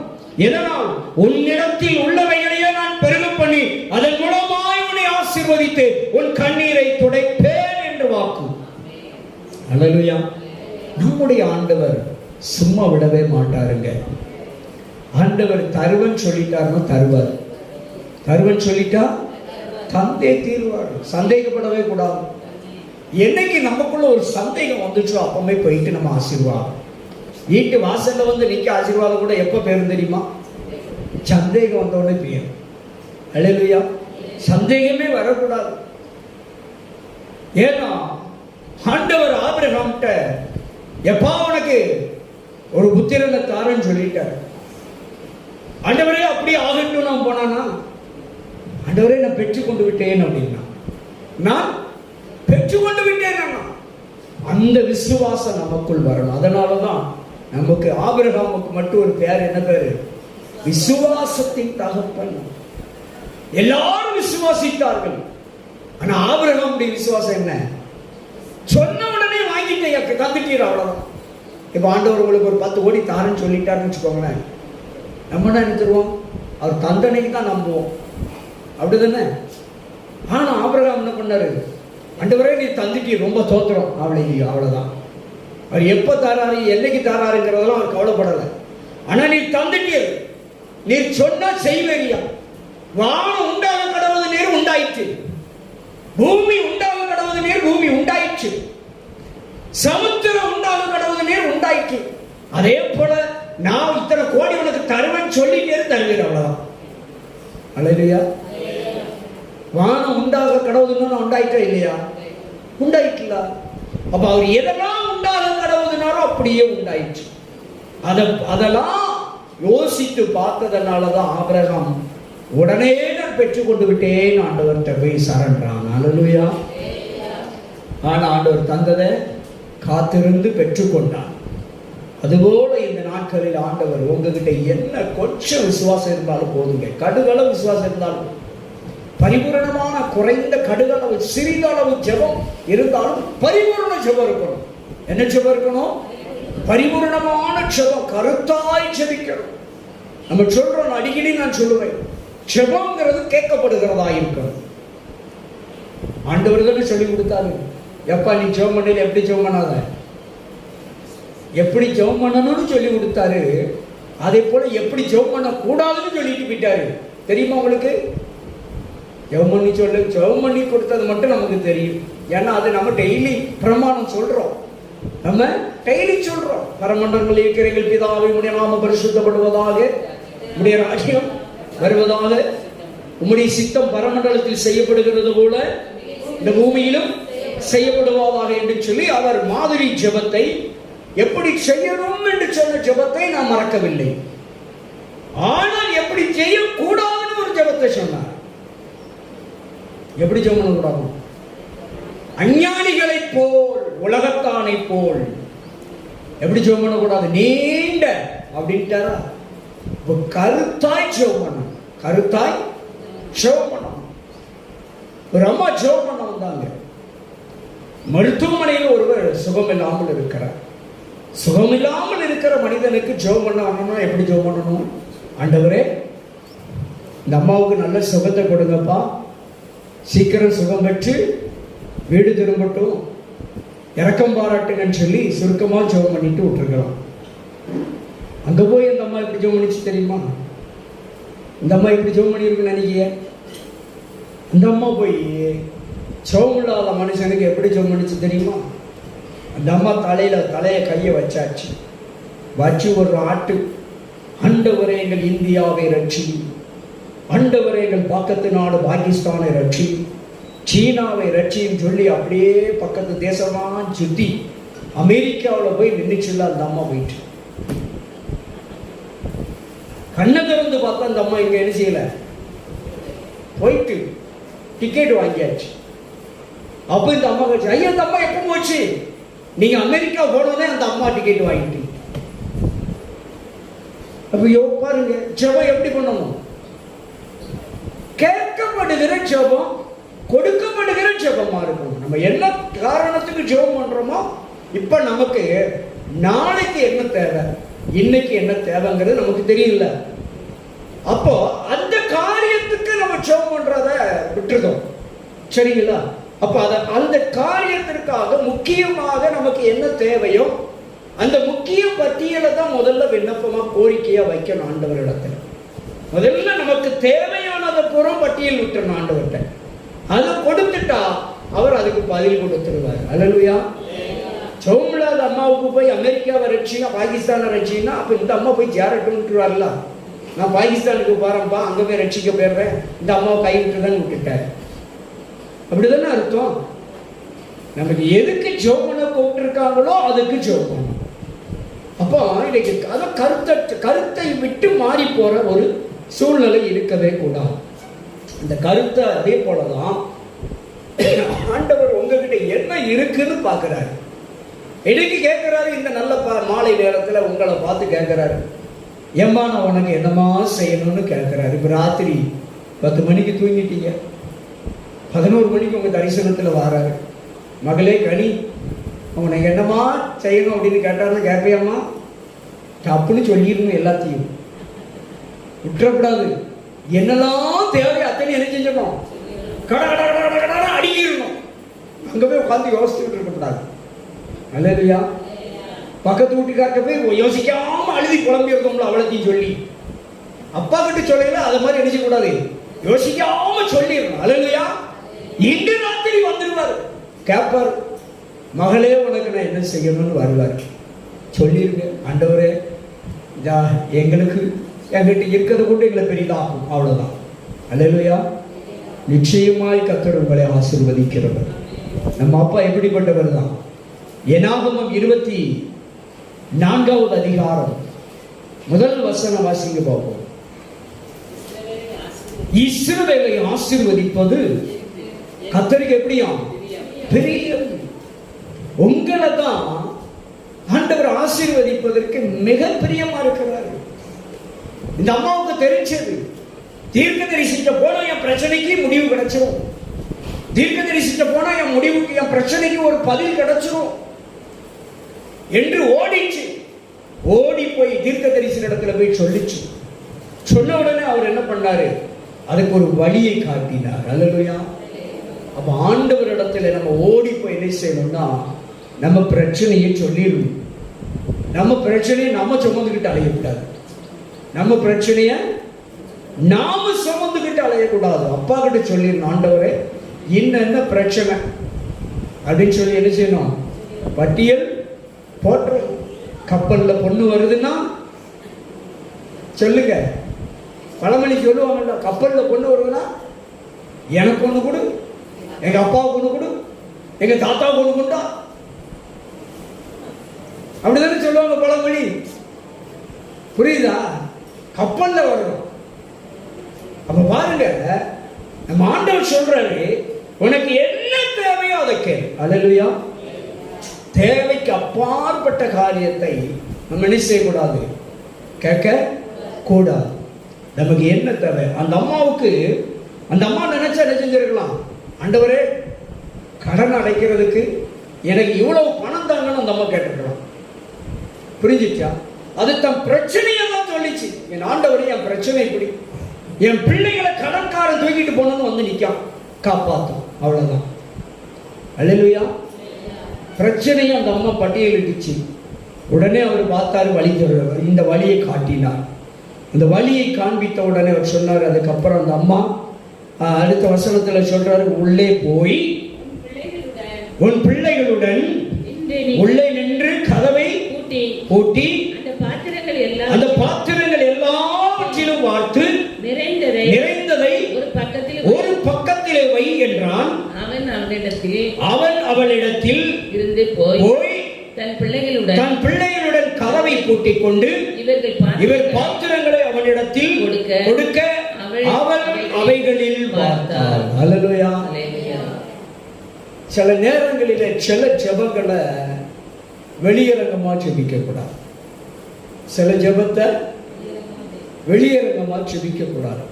எதனால்? உன்னிடத்தில் உள்ளவைகளையே நான் பெருக பண்ணி அதன் மூலமாய் உன்னை ஆசீர்வதித்து உன் கண்ணீரை துடைப்பேன் என்று வாக்கு. அல்லேலூயா. நம்முடைய ஆண்டவர் சும்மா விடவே மாட்டாருங்க. ஆண்டவர் தருவன் சொல்லிட்டாருன்னா தருவார். தருவன் சொல்லிட்டா தந்தே தீர்வார். சந்தேகப்படவே கூடாது. என்னைக்கு நமக்குள்ள ஒரு சந்தேகம் வந்துச்சோ அப்பவே போயிட்டு நம்ம ஆசீர்வாதம். வீட்டு வாசல்ல வந்து நிக்க ஆசீர்வாதம் கூட எப்ப பேரும் தெரியுமா? சந்தேகம் வந்தோடனே பேரும். அல்லேலூயா. சந்தேகமே வரக்கூடாது. ஏன்னா ஆண்டவர் ஆபிரகாம்கிட்ட எப்பா உனக்கு ஒரு புத்திரனை தாரன்னு சொல்லிட்டார். ஆண்டவரே அப்படியே ஆகட்டும் நான் போனானா, ஆண்டவரே நான் பெற்றுக்கொண்டு விட்டேன் அப்படின்னா, நான் பெற்றுக்கொண்டு விட்டேன். அந்த விசுவாசம் நமக்குள் வரணும். அதனாலதான் நமக்கு ஆபிரகாமுக்கு மட்டும் ஒரு பேர். என்ன பேரு? விசுவாசத்தின் தகப்பன். எல்லாரும் விசுவாசித்தார்கள். ஆனா ஆபிரகாமுடைய விசுவாசம் என்ன? சொன்ன உடனே வாங்கிட்டே தந்துட்டீர், அவ்வளவுதான். இப்ப ஆண்டவர் உங்களுக்கு ஒரு 10 கோடி தாரன்னு சொல்லிட்டாருன்னு வச்சுக்கோங்களேன், நம்ம என்ன நினைச்சிருவோம்? அவர் தந்தனைக்கு தான் நம்புவோம், அப்படிதானே? ஆனா ஆபிரகாம் என்ன பண்ணாரு? ஆண்டவரே நீ தந்துட்டீர், ரொம்ப தோத்திரம், அவ்வளவுதான். அவர் எப்ப தாராரு, என்னைக்கு தாராருங்கிறதெல்லாம் அவர் கவலைப்படலை. ஆனா நீ தந்துட்டீர், நீ சொன்னா செய்வேரியா. வானம் உண்டாக கடவுது நீர் உண்டாயிற்று, பூமி உண்டாக கடவுது நீர் பூமி உண்டாயிற்று, சமுத்திரம் உண்டாக கடவுது நீர் உண்டாயிற்று. அதே போல நான் இத்தனை கோடி உனக்கு தருவேன் சொல்லிட்டே தருவீர், அவ்வளவுதான். அல்லேலூயா. வானம் உண்டாக கடவுதுன்னா உண்டாயிட்டா இல்லையா? உண்டாயிட்டுல. அப்ப அவர் எதெல்லாம் உண்டாக கடவுதுனாரோ அப்படியே உண்டாயிற்று. அதெல்லாம் யோசித்து பார்த்ததனாலதான் ஆபிரகாம் உடனே நான் பெற்றுக்கொண்டு விட்டேன் ஆண்டவர்கிட்ட போய் சரண்டான். அல்லேலூயா. ஆனா ஆண்டவர் தந்ததை காத்திருந்து பெற்றுக்கொண்டான். அதுபோல இந்த நாட்களில் ஆண்டவர் உங்ககிட்ட என்ன கொஞ்சம் விசுவாசம் இருந்தாலும் போதுங்க, கடுகளவு விசுவாசம் இருந்தாலும், பரிபூரணமான குறைந்த கடுகளவு சிறிதளவு ஜெபம் இருந்தாலும் பரிபூரண ஜெபம் இருக்கணும். என்ன ஜெபம் இருக்கணும்? பரிபூரணமான ஜெபம், கருத்தாய் ஜெபிக்கணும். நம்ம சொல்றோம், அடிக்கடி நான் சொல்லுவேன், ஜெபம்ங்கிறது கேட்கப்படுகிறதா இருக்கணும். ஆண்டவர் தானே சொல்லி கொடுத்தாரு, எப்பா நீ ஜெபம் பண்ணல, எப்படி ஜெபம் பண்ணாத, எப்படி ஜெபம் பண்ணணும்னு சொல்லி கொடுத்தாரு. அதே போல எப்படி ஜெபம் பண்ண கூடாதுன்னு சொல்லிட்டு போயிட்டாரு. தெரியுமா உங்களுக்கு? ஜெபம் பண்ணி சொல்லு, ஜெபம் பண்ணி கொடுத்தது மட்டும் நமக்கு தெரியும். ஏன்னா அது நம்ம டெய்லி பிரமாணம் சொல்றோம், நம்ம டெய்லி சொல்றோம். பரமண்டலங்களில் இருக்கிற எங்கள் பிதாவே, உம்முடைய நாமம் பரிசுத்தப்படுவதாக, உம்முடைய ராஜ்யம் வருவதாக, உம்முடைய சித்தம் பரமண்டலத்தில் செய்யப்படுகிறது போல இந்த பூமியிலும் செய்யப்படுவதாக என்று சொல்லி அவர் மாதிரி ஜெபத்தை எப்படி செய்யணும் என்று சொன்ன ஜெபத்தை நாம் மறக்கவில்லை. ஆனால் எப்படி செய்யக்கூடாதுன்னு ஒரு ஜெபத்தை சொன்னார். எப்படி ஜெபம் பண்ணக்கூடாது? அஞ்ஞானிகளை போல், உலகத்தானை போல் எப்படி ஜெபம் பண்ணக்கூடாது? நீண்ட அப்படின்ட்டாரா? கருத்தாய் ஜெபம் பண்ணணும், கருத்தாய் ஜெபம் பண்ணணும். ஒரு அம்மா ஜெபம் பண்ண வந்தாங்க. மருத்துவமனையில் ஒருவர் சுகமில்லாமல் இருக்கிறார். சுகமில்லாமல் இருக்கிற மனிதனுக்கு ஜெபம் பண்ண வரணும்னா எப்படி ஜெபம் பண்ணணும்? ஆண்டவரே இந்த அம்மாவுக்கு நல்ல சுகத்தை கொடுங்கப்பா, சீக்கிரம் சுகம் பெற்று வீடு திரும்பட்டும், இரக்கம் பாராட்டுங்கன்னு சொல்லி சுருக்கமா ஜெபம் பண்ணிட்டு விட்டுருக்கலாம். அங்க போய் இந்த அம்மா இப்படி ஜெபம் பண்ணிச்சு தெரியுமா? இந்த அம்மா இப்படி ஜெபம் பண்ணியிருக்குன்னு நினைக்கிய? அந்த அம்மா போய் ஜெபம் இல்லாத மனுஷனுக்கு எப்படி ஜெபம் பண்ணிச்சு தெரியுமா? அந்த அம்மா தலையை கையை வச்சாச்சு. வச்சு ஒரு ஆட்டு, ஆண்டவரே எங்கள் இந்தியாவை ரட்சி, ஆண்டவரே எங்கள் பக்கத்து நாடு பாகிஸ்தானை ரட்சி, சீனாவை ரட்சின்னு சொல்லி அப்படியே பக்கத்து தேசமாக சுத்தி அமெரிக்காவில் போய் நின்றுச்சுல்ல அந்த அம்மா போயிட்டு. கண்ணை திறந்து பார்த்தா அந்த அம்மா இங்கே என்ன செய்யல, போயிட்டு டிக்கெட் வாங்கியாச்சு. அப்போ இந்த அம்மா கழிச்சு, ஐயா அந்த அம்மா எப்போ போச்சு, நீங்க அமெரிக்கா போனோடனே அந்த அம்மா டிக்கெட் வாங்கிட்டு. அப்போ பாருங்க ஜெபம் எப்படி பண்ணணும், கேட்கப்படுகிற ஜெபம் கொடுக்கப்படுகிற ஜெபமா இருக்கும். நம்ம என்ன காரணத்துக்கு ஜெபம் பண்றோமோ, இப்ப நமக்கு நாளைக்கு என்ன தேவை, இன்னைக்கு என்ன தேவைங்கிறது நமக்கு தெரியல. அப்போ அந்த காரியத்துக்கு நம்ம ஜெபம் பண்றத விட்டுருதோம், சரிங்களா? அப்ப அந்த காரியத்திற்காக முக்கியமாக நமக்கு என்ன தேவையோ அந்த முக்கிய பட்டியலை தான் முதல்ல விண்ணப்பமா கோரிக்கையா வைக்கணும் ஆண்டவரிடத்துல. முதல்ல நமக்கு தேவையானதை புறம் பட்டியல் விட்டுறணும் ஆண்டவர்கிட்ட. அதை கொடுத்துட்டா அவர் அதுக்கு பதில் கொடுத்துருவார். அல்லேலூயா. சோம்லாத அம்மாவுக்கு போய் அமெரிக்காவை ரட்சினா பாகிஸ்தானை ரட்சினா, அப்ப இந்த அம்மா போய் ஜாரட்டுவார்ல, நான் பாகிஸ்தானுக்கு போறேன்ப்பா, அங்க போய் ரட்சிக்க போயிடுறேன், இந்த அம்மாவை கைவிட்டுதான் விட்டுட்டேன், அப்படிதானே அர்த்தம். நமக்கு எதுக்கு ஜோபனை கூப்பிட்டுருக்காங்களோ அதுக்கு ஜோபம். அப்போ இன்னைக்கு அதை கருத்தை விட்டு மாறி போற ஒரு சூழ்நிலை இருக்கவே கூடாது. அந்த கருத்தை அதே போலதான் ஆண்டவர் உங்ககிட்ட என்ன இருக்குன்னு பாக்குறாரு. இன்னைக்கு கேட்கிறாரு, இந்த நல்ல மாலை நேரத்துல உங்களை பார்த்து கேட்கிறாரு, ஏம்மா நான் உனக்கு என்னமா செய்யணும்னு கேட்கிறாரு. இப்ப ராத்திரி 10 மணிக்கு தூங்கிட்டீங்க, 11 மணிக்கு உங்க தரிசனத்துல வாராரு, மகளே கனி உனக்கு என்னமா செய்யணும் அப்படின்னு கேட்டாருன்னு கேட்பியாம்மா, தப்புன்னு சொல்லிடணும், எல்லாத்தையும் விட்டுறக்கூடாது. என்னெல்லாம் தேவை அத்தனை என்ன செஞ்சிடணும், கடை அடிக்கிடணும். அங்க போய் உட்காந்து யோசிச்சுட்டு இருக்கக்கூடாது. அல்லேலூயா. பக்கத்து வீட்டுக்கார்ட்ட போய் யோசிக்காம அழுதி குழம்பி இருக்கோம்ல, அவ்வளோத்தையும் சொல்லி அப்பா கிட்ட சொல்லல, அது மாதிரி நினைச்சக்கூடாது, யோசிக்காம சொல்லிடணும். அல்லேலூயா. இன்று ராத்திரி வந்துடுவார், கேட்பார், மகளே உனக்கு நான் என்ன செய்யணும்னு வருவார். சொல்லிருங்க, ஆண்டவரே எங்களுக்கு என்கிட்ட இருக்கிறத கொண்டு எங்களை பெரிதாகும், அவ்வளவுதான். அல்லேலூயா. நிச்சயமாய் கர்த்தர் உங்களை ஆசீர்வதிக்கிறவர். நம்ம அப்பா எப்படிப்பட்டவர் தான். எனாகமம் 24வது அதிகாரம் முதல் வசனம் வாசிங்க பார்ப்போம். இஸ்ரவேலை ஆசீர்வதிப்பது கர்த்தருக்கு எப்படியாம் பிரியம். உங்களை தான் ஆண்டவர் ஆசீர்வதிப்பதற்கு மிக பிரியமா இருக்கிறார். இந்த அம்மாவுக்கு தெரிஞ்சது, தீர்க்க தரிசிக்க போனா என் பிரச்சனைக்கு முடிவு கிடைச்சிடும், தீர்க்க தரிசிக்க போனா என் முடிவுக்கு என் பிரச்சனைக்கு ஒரு பதில் கிடைச்சிடும் என்று ஓடிச்சு. ஓடி போய் தீர்க்க தரிசன இடத்துல போய் சொல்லிச்சு. சொன்ன உடனே அவர் என்ன பண்ணாரு, அதுக்கு ஒரு வழியை காட்டினார். அல்லேலூயா. அப்ப ஆண்டவர் இடத்துல நம்ம ஓடி போய் என்ன செய்யணும்னா, நம்ம பிரச்சனையை சொல்லிடணும். நம்ம பிரச்சனையை நம்ம சுமந்துக்கிட்டு அலையக்கூடாது, நம்ம பிரச்சனைய நாம சுமந்துக்கிட்டு அலையக்கூடாது. அப்பா கிட்ட சொல்லிடணும், ஆண்டவரே என்ன பிரச்சனை அப்படின்னு சொல்லி என்ன செய்யணும், பட்டியல் போட்டு. கப்பல்ல பொண்ணு வருதுன்னா சொல்லுங்க, பழமொழி சொல்லுவாங்கல்ல, கப்பல்ல பொண்ணு வருதுன்னா எனக்கு ஒண்ணு கொடு, எங்க அப்பாவுக்கு ஒண்ணு கொடு, எங்க தாத்தாவுக்கு ஒண்ணு கொண்டா, அப்படிதானே சொல்லுவாங்க பழமொழி. புரியுதா? கப்பல்ல வரணும். அப்ப பாருங்க, நம்ம ஆண்டவர் சொல்றாரு, உனக்கு என்ன தேவையோ அதை கேள். அல்லேலூயா. தேவைக்கு அப்பாற்பட்ட காரியத்தை நம்ம என்ன செய்யக்கூடாது, கேட்க கூடாது. நமக்கு என்ன தேவை, அந்த அம்மாவுக்கு, அந்த அம்மா நினைச்சா என்ன செஞ்சிருக்கலாம், ஆண்டவரே கடன் அடைக்கிறதுக்கு எனக்கு இவ்வளவு பணம் தாங்கன்னு அந்த அம்மா கேட்டிருக்கலாம். புரிஞ்சிச்சா? அது தன் பிரச்சனையை தான் சொல்லிச்சு. என் ஆண்டவரே என் பிரச்சனை இப்படி, என் பிள்ளைகளை கடன்காரன் தூக்கிட்டு போனோம்னு வந்து நிற்கான், காப்பாற்றும், அவ்வளவுதான். அல்லேலூயா. பிரச்சனையை அந்த அம்மா பட்டியலிட்டுச்சு. உடனே அவர் பார்த்தாரு, வழி சொல்றாரு, இந்த வழியை காட்டினார். இந்த வழியை காண்பித்த உடனே அவர் சொன்னார். அதுக்கப்புறம் அந்த அம்மா அடுத்த வசனத்துல சொல்றாரு, உள்ளே போய் உன் பிள்ளைகளுடன் உள்ளே நின்று கதவை பூட்டி அந்த பாத்திரங்கள் எல்லாவற்றிலும் பார்த்து நிறைந்ததை போய் தன் பிள்ளைகளுடன் கதவை பூட்டிக் கொண்டு இவர் பாத்திரங்களை அவனிடத்தில் கொடுக்க அவள் அவைகளில் பார்த்தாள். அல்லேலூயா. சில நேரங்களிலே சில ஜெபங்களை வெளியரங்கமா ஜெபிக்க கூடாது. சில ஜெபத்தை வெளியரங்கமா ஜெபிக்க கூடாது.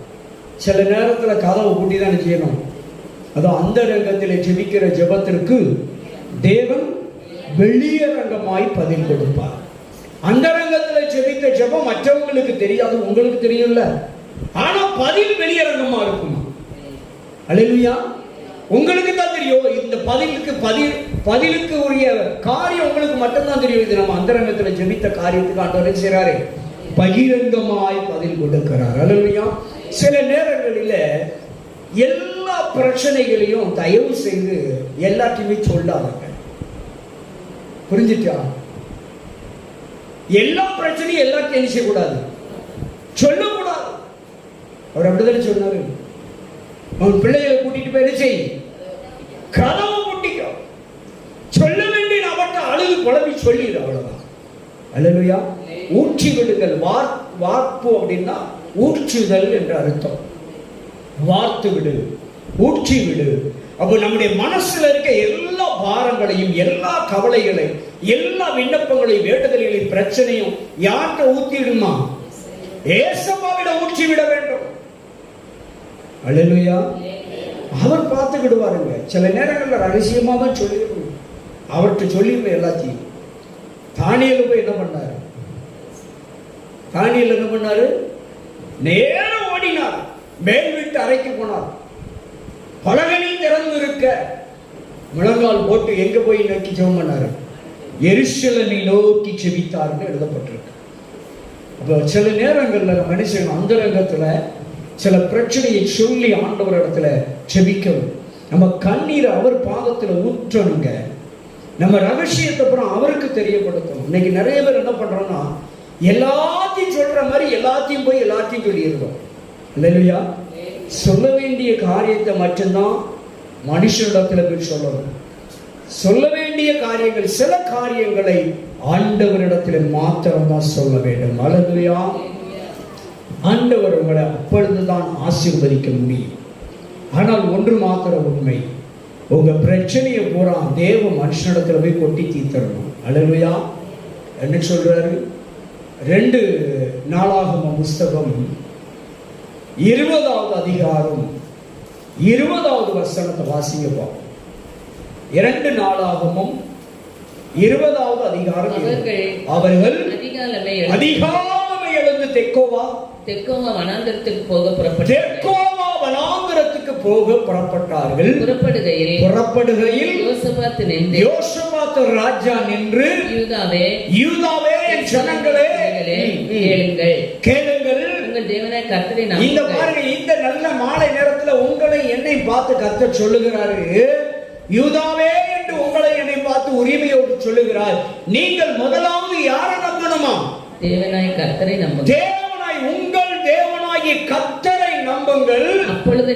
சில நேரத்துல கதவை பூட்டி தான் செய்யணும். அதுவும் அந்த ரங்கத்திலே ஜெபிக்கிற ஜெபத்திற்கு தேவன் வெளியரங்கமாய் பதில் கொடுப்பார். அந்த ரங்கத்தில் ஜெபித்த ஜெபம் மற்றவங்களுக்கு தெரியாது, உங்களுக்கு தெரியும்ல. ஆனா பதில் வெளியரங்கமா இருக்குமா? அல்லேலூயா. உங்களுக்கு தான் தெரியும். இந்த பதிலுக்கு உரிய காரியம் உங்களுக்கு மட்டும்தான் தெரியும். இது நம்ம அந்தரங்கத்தில் ஜெபித்த காரியத்துக்கு ஆண்டவர் செய்றாரு, பகிரங்கமாய் பதில் கொடுக்கிறார். அல்லேலூயா. சில நேரங்களில் எல்லா பிரச்சனைகளையும் தயவு செய்து எல்லாத்தையுமே சொல்லாதங்க. புரிஞ்சுட்டா? எல்லா பிரச்சனையும் எல்லாத்தையும் என்ன செய்யக்கூடாது, சொல்லக்கூடாது. அவர் அப்படிதான் சொன்னாரு. அவன் பிள்ளைகளை கூட்டிட்டு போய் என்ன செய், கதவை பூட்டிக்கோ, சொல்ல வேண்டிய அவட்ட அழுது குழம்பி சொல்லிடு, அவ்வளவுதான். அல்லேலூயா. ஊற்றி விடுங்கள். வார்ப்பு அப்படின்னா ஊற்றுதல் என்ற அர்த்தம். வார்த்து விடு, ஊற்றி விடு. அப்போ நம்முடைய மனசுல இருக்க எல்லா பாரங்களையும், எல்லா கவலைகளையும், எல்லா விண்ணப்பங்களையும், வேண்டுதல்களையும், பிரச்சனையும் யார்கிட்ட ஊத்திடுமா? ஏசப்பாவிடம் ஊற்றி விட வேண்டும். அல்லேலூயா. அவர் பார்த்துக்கிடுவாருங்க. சில நேரங்களில் ரகசியமா தான் சொல்லிடணும். அவர்கிட்ட சொல்லிடுவேன் எல்லாத்தையும். தானியேல் போய் என்ன பண்ணாரு? தானியேல் என்ன பண்ணாரு? நேரம் ஓடினார், மேல் வீட்டு அறைக்கு போனார். பலகனி திறந்து இருக்க முழங்கால் போட்டு எங்க போய் நோக்கி ஜெபம் பண்ணாரு? எருசலேமை நோக்கி ஜெபித்தார்னு எழுதப்பட்டிருக்கு. அப்போ சில நேரங்கள்ல மனுஷன் அந்தரங்கத்துல சில பிரச்சனையை சொல்லி ஆண்டவர் இடத்துல ஜெபிக்கணும். நம்ம கண்ணீரை அவர் பாதத்துல ஊற்றணுங்க. நம்ம ரகசியத்தை அப்புறம் அவருக்கு தெரியப்படுத்தணும். இன்னைக்கு நிறைய பேர் என்ன பண்றோம்னா, எல்லாத்தையும் சொல்ற மாதிரி எல்லாத்தையும் போய் எல்லாத்தையும் சொல்லியிருக்கோம். இல்லையா? சொல்ல வேண்டிய காரியத்தை மட்டும்தான் மனுஷனிடத்துல போய் சொல்லணும். சொல்ல வேண்டிய காரியங்கள், சில காரியங்களை ஆண்டவரிடத்தில் மாத்திரம்தான் சொல்ல வேண்டும். அல்லேலூயா. ஆண்டவர் உங்களை அப்பொழுதுதான் ஆசீர்வதிக்க முடியும். ஆனால் ஒன்று மாத்திரம் உண்மை, உங்க பிரச்சனையை பூரா தேவ மனுஷனிடத்துல போய் கொட்டி தீர்த்தரணும். அல்லேலூயா. என்ன சொல்றாரு? 2 நாளாகமம் புஸ்தகம் 20வது அதிகாரம் 20வது வசனத்தை வாசிங்க. 2 நாளாகமம் 20வது அதிகாரம். அவர்கள் அதிகாலமே எழுந்து தெக்கோவா வனாந்தரத்துக்கு போக புறப்பட்டார்கள். புறப்படுகையில் யோசபாத் ராஜா நின்று, யூதாவே என் ஜனங்களே கேளுங்கள், உங்கள் தேவனாகிய கர்த்தரை நம்புங்கள். இந்த பாருங்க, இந்த நல்ல மாலை நேரத்துல உங்களை என்னை பார்த்து கர்த்தர் சொல்லுகிறாரு. யூதாவே என்று உங்களை என்னை பார்த்து உரிமையோடு சொல்லுகிறார். நீங்கள் முதலாவது யாரை நம்பணுமா? தேவனாய் கர்த்தரை நம்புங்கள். தேவனாய், உங்கள் தேவனாகிய கர்த்தரை நம்புங்கள். அப்பொழுது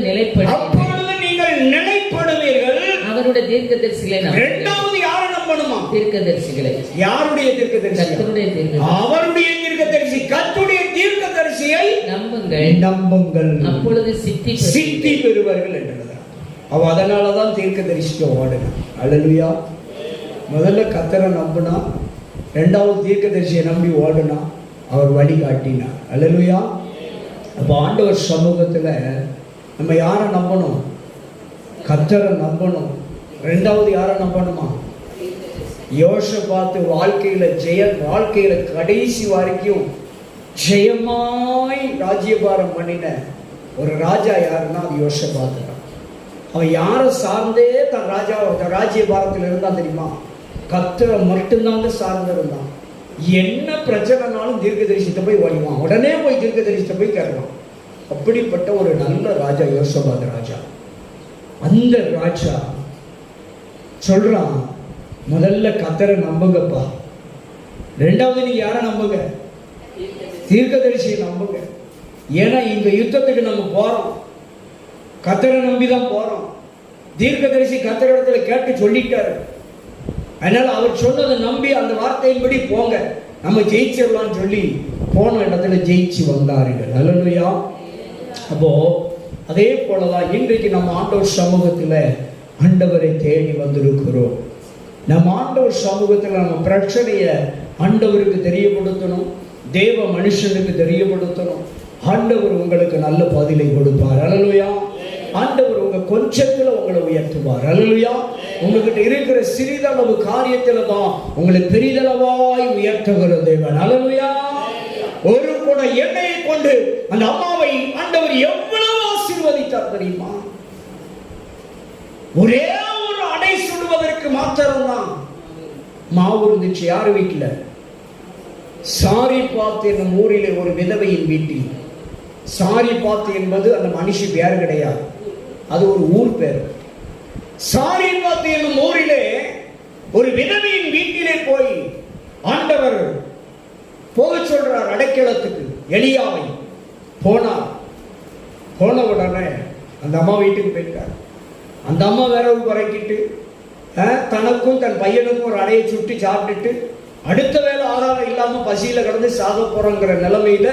நீங்கள் நிலைப்படுவீர்கள். அவருடைய தீர்க்கதரிசிகளை நம்புங்கள். இரண்டாவது யாரை நம்பணுமா? தீர்க்கதரிசிகளை. யாருடைய தீர்க்கதரிசி? கர்த்தருடைய தீர்க்கதரிசி. அவருடைய தீர்க்கதரிசி, கர்த்தருடைய தீர்க்கதரிசியை நம்புங்கள். அப்பொழுது சித்தி பெறுவார்கள் என்றார். அவ அதனாலதான் தீர்க்கதரிசிக்கு ஓடணும். அல்லேலூயா. முதல்ல கர்த்தரை நம்பினா, இரண்டாவது தீர்க்கதரிசியை நம்பி ஓடனா, அவர் வழி காட்டினார். அல்லேலூயா. அப்போ ஆண்டவர் சமூகத்துல நம்ம யாரை நம்பணும்? கர்த்தரை நம்பணும். ரெண்டாவது யாரை நம்பணுமா? யோசபாத் வாழ்க்கையில கடைசி வரைக்கும் ஜெயமாய் ராஜ்யபாரம் பண்ணின ஒரு ராஜா யாருன்னா அது யோசபாத் தான். அவன் யாரை சார்ந்தே தன் ராஜ்யபாரத்தில் இருந்தான் தெரியுமா? கர்த்தரை மட்டும்தாங்க சார்ந்து இருந்தான். என்ன பிரச்சனைனாலும் தீர்க்கதரிசித்த போய் ஓடிவான், உடனே போய் தீர்க்கதரிசித்த போய் கேட்கலாம். அப்படிப்பட்ட ஒரு நல்ல ராஜா யோசபாத் ராஜா. அந்த ராஜா சொல்றான், முதல்ல கர்த்தரை நம்புங்கப்பா, ரெண்டாவது நீங்க யாரை நம்புங்க? தீர்க்கதரிசியை நம்புங்க. ஏன்னா இந்த யுத்தத்துக்கு நம்ம போறோம், கர்த்தரை நம்பிதான் போறோம். தீர்க்கதரிசி கர்த்தரிடத்துல கேட்டு சொல்லிட்டாரு. அதனால அவர் சொன்னதை நம்பி அந்த வார்த்தையின்படி போங்க, நம்ம ஜெயிச்சிடலாம்னு சொல்லி போன இடத்துல ஜெயிச்சு வந்தார்கள். அல்லேலூயா. அப்போ அதே போலதான் இன்றைக்கு நம்ம ஆண்டவர் சமூகத்தில் ஆண்டவரை தேடி வந்திருக்கிறோம். நம்ம ஆண்டவர் சமூகத்தில் நம்ம பிரச்சனையை ஆண்டவருக்கு தெரியப்படுத்தணும், தேவ மனுஷனுக்கு தெரியப்படுத்தணும். ஆண்டவர் உங்களுக்கு நல்ல பதிலை கொடுப்பார். அல்லேலூயா. ஆண்டவர் உங்க கொஞ்சத்துல உங்களை உயர்த்துவார். அல்லேலூயா. உங்ககிட்ட இருக்கிற சிறிதளவு காரியத்துல தான் உங்களை பெரிதளவாய் உயர்த்துகிற தேவன். அல்லேலூயா. ஒரு கூட எண்ணெயை கொண்டு அந்த அம்மாவை ஆண்டவர் எவ்வளவு ஆசீர்வதித்தார் தெரியுமா? ஒரே ஒரு அடை சுடுவதற்கு மாத்திரம்தான் மாவு இருந்துச்சு. யாரு வீட்டுல? சாரிபாத் என்னும் ஊரிலே ஒரு விதவையின் வீட்டில். சாரிபாத் என்பது அந்த மனுஷி பேர் கிடையாது, அது ஒரு ஊர் பேர். சாரிபாத் என்னும் ஊரிலே ஒரு விதவையின் வீட்டிலே போய் ஆண்டவர் போக சொல்றார் அடைக்கலத்துக்கு எலியாவை. போன உடனே அந்த அம்மா வீட்டுக்கு போயிட்டார். அந்த அம்மா விரவு குறைக்கிட்டு தனக்கும் தன் பையனுக்கும் ஒரு அடையை சுட்டி சாப்பிட்டுட்டு அடுத்த வேலை ஆதாரம் இல்லாம பசியில கடந்து சாக போறோங்கிற நிலைமையில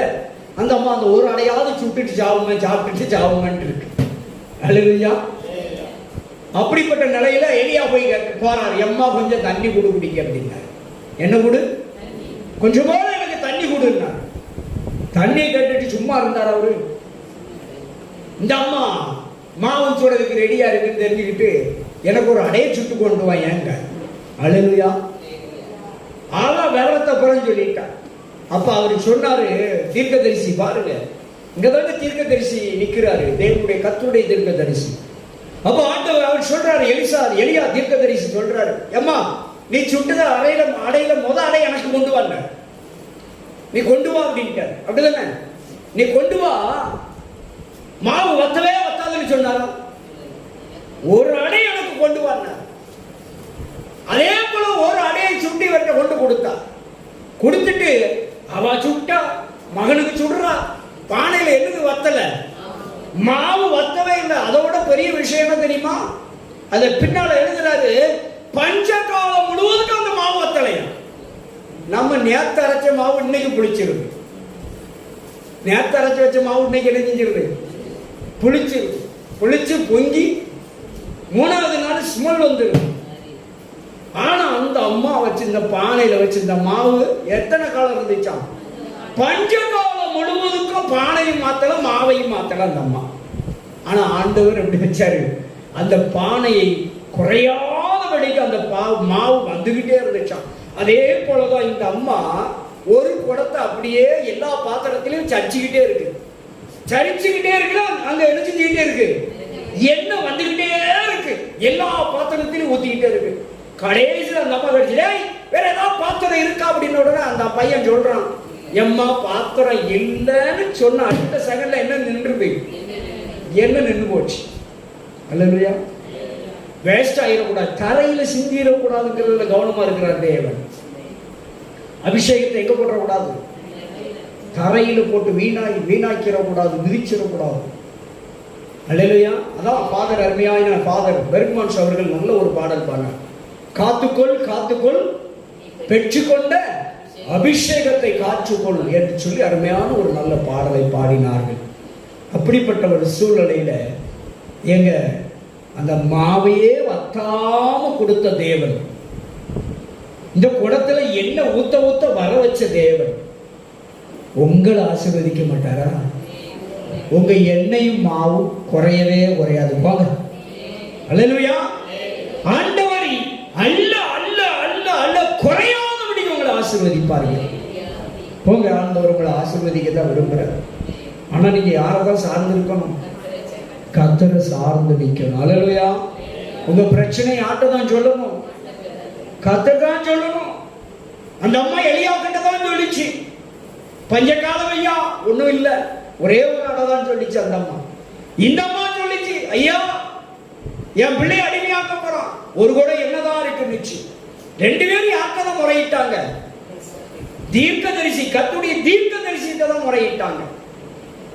அந்த அம்மா அந்த ஒரு அடையாவது சுட்டுட்டு சாப்பிட்டுட்டு சாவுமன்ட்டு இருக்கு. அல்லேலூயா. அப்படிப்பட்ட நிலையில எலியா போய் போறாரு, எம்மா கொஞ்சம் தண்ணி கொடு குடிக்க அப்படின்னாரு. என்ன கொடு? கொஞ்சமா எனக்கு தண்ணி கொடுன்னா. தண்ணியை கட்டிட்டு சும்மா இருந்தார் அவரு. இந்த அம்மா மாவு சூடதுக்கு ரெடியா இருக்குன்னு தெரிஞ்சுக்கிட்டு எனக்கு ஒரு அடையை சுட்டு கொண்டு வா ஏங்க. அல்லேலூயா. ஆளா விவரத்தை புறம் சொல்லிட்டான். அப்ப அவரு சொன்னாரு, தீர்க்கதரிசி பாருங்க, இங்கதாங்க தீர்க்கதரிசி நிக்கிறாரு, தேவனுடைய கர்த்தருடைய தீர்க்கதரிசி. அப்ப ஆண்டவர் அவர் சொல்றாரு, எலியா தீர்க்கதரிசி சொல்றாரு, அம்மா நீ சுட்டுத அடையில முத அடை எனக்கு கொண்டு வரல, நீ கொண்டு வா அப்படின்ட்டு. அப்படிதானே? நீ கொண்டு வா. மாவு வத்தவே வத்தாதுன்னு சொன்னாரா? ஒரு அடை எனக்கு கொண்டு வரல. அதே போல ஒரு அடையை சுட்டி வட்ட கொண்டு கொடுத்தா. கொடுத்துட்டு அவ சுட்டா, மகனுக்கு சுடுறா, பானையில என்னது வத்தல, மாவு வத்தவே இல்லை. அதோட பெரிய விஷயம் என்ன தெரியுமா? அத பின்னால எழுதுறாரு, பஞ்ச காலம் முழுவதுக்கு அந்த மாவு வத்தலையா. நம்ம நேத்து அரைச்ச மாவு இன்னைக்கு புளிச்சிருது. நேத்து அரைச்சு வச்ச மாவு இன்னைக்கு என்ன செஞ்சிருது? புளிச்சு பொங்கி 3வது நாள் ஸ்மெல் வந்துடும். ஆனா அந்த அம்மா வச்சிருந்த பானையில வச்சிருந்த மாவு எத்தனை காலம் இருந்துச்சாம்? பஞ்ச காலம் முழுவதுக்கும் பானையும் மாத்தல, மாவையும் மாத்தல அந்த அம்மா. ஆனா ஆண்டவர் எப்படி வச்சாரு? அந்த பானையை குறையாதபடிக்கு அந்த மாவு வந்துகிட்டே இருந்துச்சாம். அதே போலதான் இந்த அம்மா ஒரு குடத்தை அப்படியே எல்லா பாத்திரத்திலையும் சரிச்சுக்கிட்டே இருக்கு. அங்க என்ன செஞ்சுக்கிட்டே இருக்கு? எண்ணெய் வந்துகிட்டே இருக்கு, எல்லா பாத்திரத்திலையும் ஊத்திக்கிட்டே இருக்கு. கடைசியில் அந்த அம்மா கடிச்சு, வேற ஏதாவது பாத்திரம் இருக்கா அப்படின்னு உடனே அந்த பையன் சொல்றான், எம்மா பாத்திரம் இல்லைன்னு சொன்ன அடுத்த செகண்ட்ல என்ன நின்று போச்சு. அல்லேலூயா. வேஸ்ட் ஆயிடக்கூடாது, தரையில சிந்திடக்கூடாதுங்கிறதுல கவனமா இருக்கிறார் தேவன். அபிஷேகத்தை எங்க போடக்கூடாது? தரையில போட்டு வீணாக்கிடக்கூடாது, மிதிச்சிடக்கூடாது. அல்லேலூயா. அதான் ஃபாதர் அருமையான ஃபாதர் பெர்க்மான்ஸ் அவர்கள் நல்ல ஒரு பாடல் பாடினார். காத்துக்கொள் பெற்றுக்கொண்ட அபிஷேகத்தை காற்றுக்கொள் என்று சொல்லி அருமையான ஒரு நல்ல பாடலை பாடினார்கள். அப்படிப்பட்ட ஒரு சூழ்நிலையில எங்க அந்த மாவையே வத்தாம கொடுத்த தேவன், இந்த குடத்துல என்ன ஊத்த வர வச்ச தேவன் உங்களை ஆசீர்வதிக்க மாட்டாரா? உங்க எண்ணெயும் மாவும் குறையாது. போங்க. அல்லேலூயா. ஆண்டவர் அல்ல குறையாதபடி உங்களை ஆசீர்வதிப்பார்கள். போங்க. ஆண்டவர் உங்களை ஆசீர்வதிக்க தான் விரும்புறார். ஆனா நீங்க யாரதான் சார்ந்து இருக்கணும்? கர்த்தரை சார்ந்து நிக்கணும். அல்லேலூயா. உங்க பிரச்சனை ஆட்டதான் சொல்லணும், கர்த்தர்தான் சொல்லணும். அந்த அம்மா எலியா கிட்ட தான் சொல்லிச்சு, பஞ்சகாலம் ஐயா ஒண்ணும் இல்ல, ஒரே ஒரு அடைதான் சொல்லிச்சு அந்த அம்மா. இந்த அம்மா சொல்லிச்சு, ஐயா என் பிள்ளை அடிமையாக்க போறான், ஒரு கூட என்னதான் இருக்குன்னு. 2 பேரும் யார்தான் முறையிட்டாங்க? தீர்க்கதரிசி, கர்த்தருடைய தீர்க்கதரிசிட்ட தான் முறையிட்டாங்க.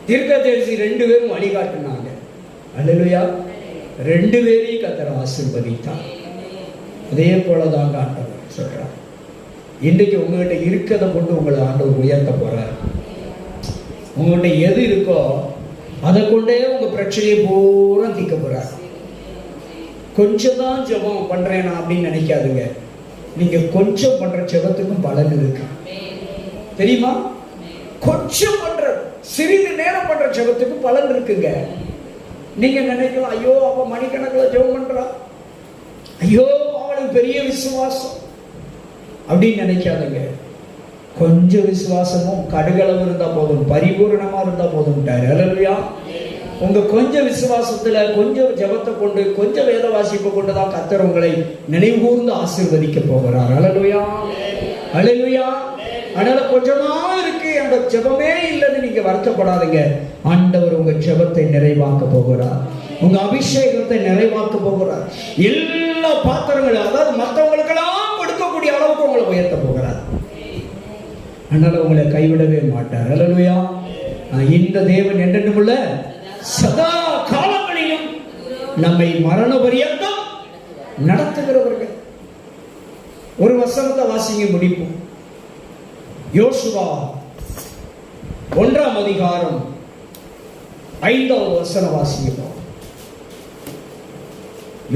தீர்க்கதரிசி 2 பேரும் வழிகாட்டினாங்க. அல்லேலூயா. 2 பேரையும் கர்த்தர் ஆசீர்வதித்தார். அதே போலதாங்க ஆண்டவர் சொல்றார். இன்றைக்கு உங்ககிட்ட இருக்கிறத கொண்டு உங்களை ஆண்டவர் உயர்த்த போறார். உங்கள்கிட்ட எது இருக்கோ அதை கொண்டே உங்க பிரச்சனையை பூரா தீர்க்க போறார். கொஞ்சம் தான் ஜெபம் பண்றேன் நான் அப்படின்னு நினைக்காதுங்க. நீங்க கொஞ்சம் பண்ற ஜெபத்துக்கும் பலன் இருக்கு தெரியுமா? கொஞ்சம் பண்ற சிறிது நேரம் பண்ற ஜெபத்துக்கு பலன் இருக்குங்க. நீங்க நினைக்கலாம், ஐயோ அவ மணிக்கணக்கில் ஜெபம் பண்றா, ஐயோ அவளுக்கு பெரிய விசுவாசம் அப்படின்னு நினைக்காதுங்க. கொஞ்சம் விசுவாசமும் கடுகளவு இருந்தா போதும், பரிபூர்ணமா இருந்தா போதும். அல்லேலூயா. உங்க கொஞ்சம் விசுவாசத்துல கொஞ்சம் ஜெபத்தை கொண்டு கொஞ்சம் வேத வாசிப்பை கொண்டுதான் கர்த்தர் உங்களை நினைவுகூர்ந்து ஆசீர்வதிக்க போகிறார். அல்லேலூயா, அல்லேலூயா. அதனால கொஞ்சமா இருக்கு, அந்த ஜெபமே இல்லைன்னு நீங்க வருத்தப்படாதீங்க. ஆண்டவர் உங்க ஜெபத்தை நிறைவாக்க போகிறார், உங்க அபிஷேகத்தை நிறைவாக்க போகிறார். எல்லா பாத்திரங்களும், அதாவது மற்றவங்களுக்கெல்லாம் கொடுக்கக்கூடிய அளவுக்கு உங்களை உயர்த்த போகிறார். அதனால உங்களை கைவிடவே மாட்டார். அல்லேலூயா. இந்த தேவன் என்றென்றுமுள்ள சதா காலங்களிலும் நம்மை மரண பரியந்தம் நடத்துகிறவர்கள். ஒரு வசனத்தை வாசிங்க முடிப்போம். யோசுவா 1ஆம் அதிகாரம் 5வது வசனம் வாசிங்க.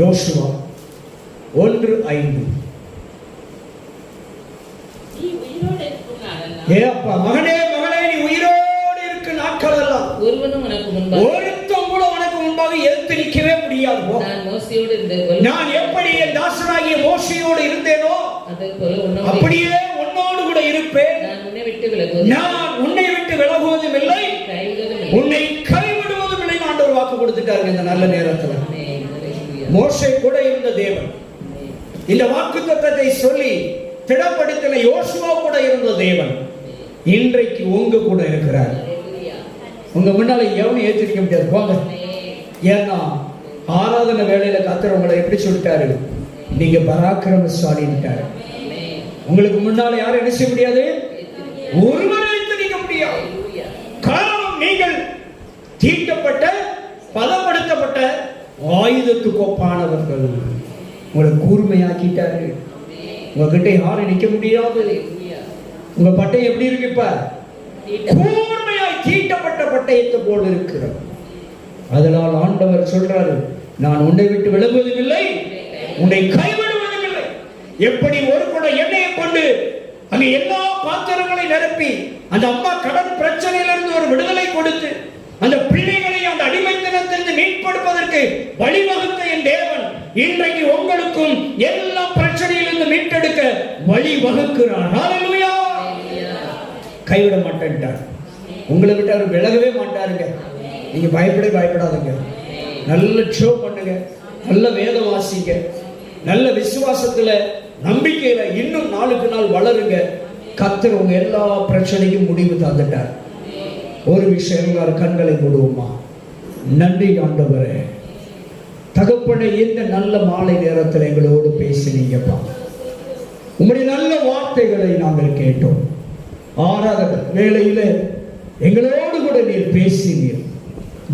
யோசுவா 1:5. ஏப்பா மகனே மகனே, நீ உயிரோடு இருக்க நாட்கள் எல்லாம் ஒருவனும் உனக்கு முன்பாக, ஒருத்தன் கூட உனக்கு முன்பாக எதிர்த்து நிற்கவே முடியாது. நான் மோசேயோடு இருந்தேன், நான் எப்படி என் தாசனாகிய மோசேயோடு இருந்தேனோ அப்படியே உன்னோடு கூட இருப்பேன். நான் உன்னை விட்டு விலகுவதும் இல்லை, உன்னை கைவிடுவதும் இல்லை. ஆண்டவர் வாக்கு கொடுத்துட்டாரு இந்த நல்ல நேரத்தில். மோசே கூட இருந்த தேவன் இந்த வாக்குத்தத்தத்தை சொல்லி திடப்படுத்தின யோசுவா கூட இருந்த தேவன் இன்றைக்கு உங்க கூட இருக்கிறார். உங்க முன்னால எவனும் ஏற்றிருக்க முடியாது. போங்க. ஏன்னா ஆராதனை வேலையில கர்த்தர் உங்களை எப்படி சொல்லிட்டாரு? நீங்க பராக்கிரமசாலிட்டாரு. உங்களுக்கு முன்னால யாரும் என்ன செய்ய முடியாது? ஒருவரை ஏற்றிருக்க முடியாது. காரணம், நீங்கள் தீட்டப்பட்ட பலப்படுத்தப்பட்ட ஆயுதத்துக்கு ஒப்பானவர்கள். உங்களை கூர்மையாக்கிட்டாரு. உங்ககிட்ட யாரும் நிக்க முடியாது. உங்க பட்டயம் எப்படி இருக்கு? இப்ப கூர்மையாய் தீட்டப்பட்ட பட்டயத்தை போல் இருக்கிறது. அதனால் ஆண்டவர் சொல்றாரு, நான் உன்னை விட்டு விலகுவதும் இல்லை, உன்னை கைவிடுவதும் இல்லை. எப்படி ஒரு கூட எண்ணெயை கொண்டு அங்க எல்லா பாத்திரங்களை நிரப்பி அந்த அம்மா கடன் பிரச்சனையிலிருந்து ஒரு விடுதலை கொடுத்து அந்த பிள்ளைகளை அந்த அடிமைத்தனத்திலிருந்து மீட்படுவதற்கு வழிவகுத்த என் தேவன் இன்றைக்கு உங்களுக்கும் எல்லா பிரச்சனையிலிருந்து மீட்டெடுக்க வழி வகுக்கிறார். ஹல்லேலூயா. கைவிட மாட்டேன்ட்டார். உங்களை விட்டு அவர் விலகவே மாட்டாருங்க. நீங்க பயப்படாதீங்க. நல்ல ஷோ பண்ணுங்க, நல்ல வேத வாசிங்க, நல்ல விசுவாசத்துல நம்பிக்கையில இன்னும் நாளுக்கு நாள் வளருங்க. கர்த்தர் உங்க எல்லா பிரச்சனைக்கும் முடிவு தந்துட்டார். ஒரு விஷயம், எல்லாரும் கண்களை மூடுவோமா? நன்றி ஆண்டவரே, தகப்பனே, இந்த நல்ல மாலை நேரத்தில் எங்களோடு பேசினீங்கப்பா. உங்களுடைய நல்ல வார்த்தைகளை நாங்கள் கேட்டோம். ஆராதனை வேளையில எங்களோடு கூட நீர் பேசினீர்.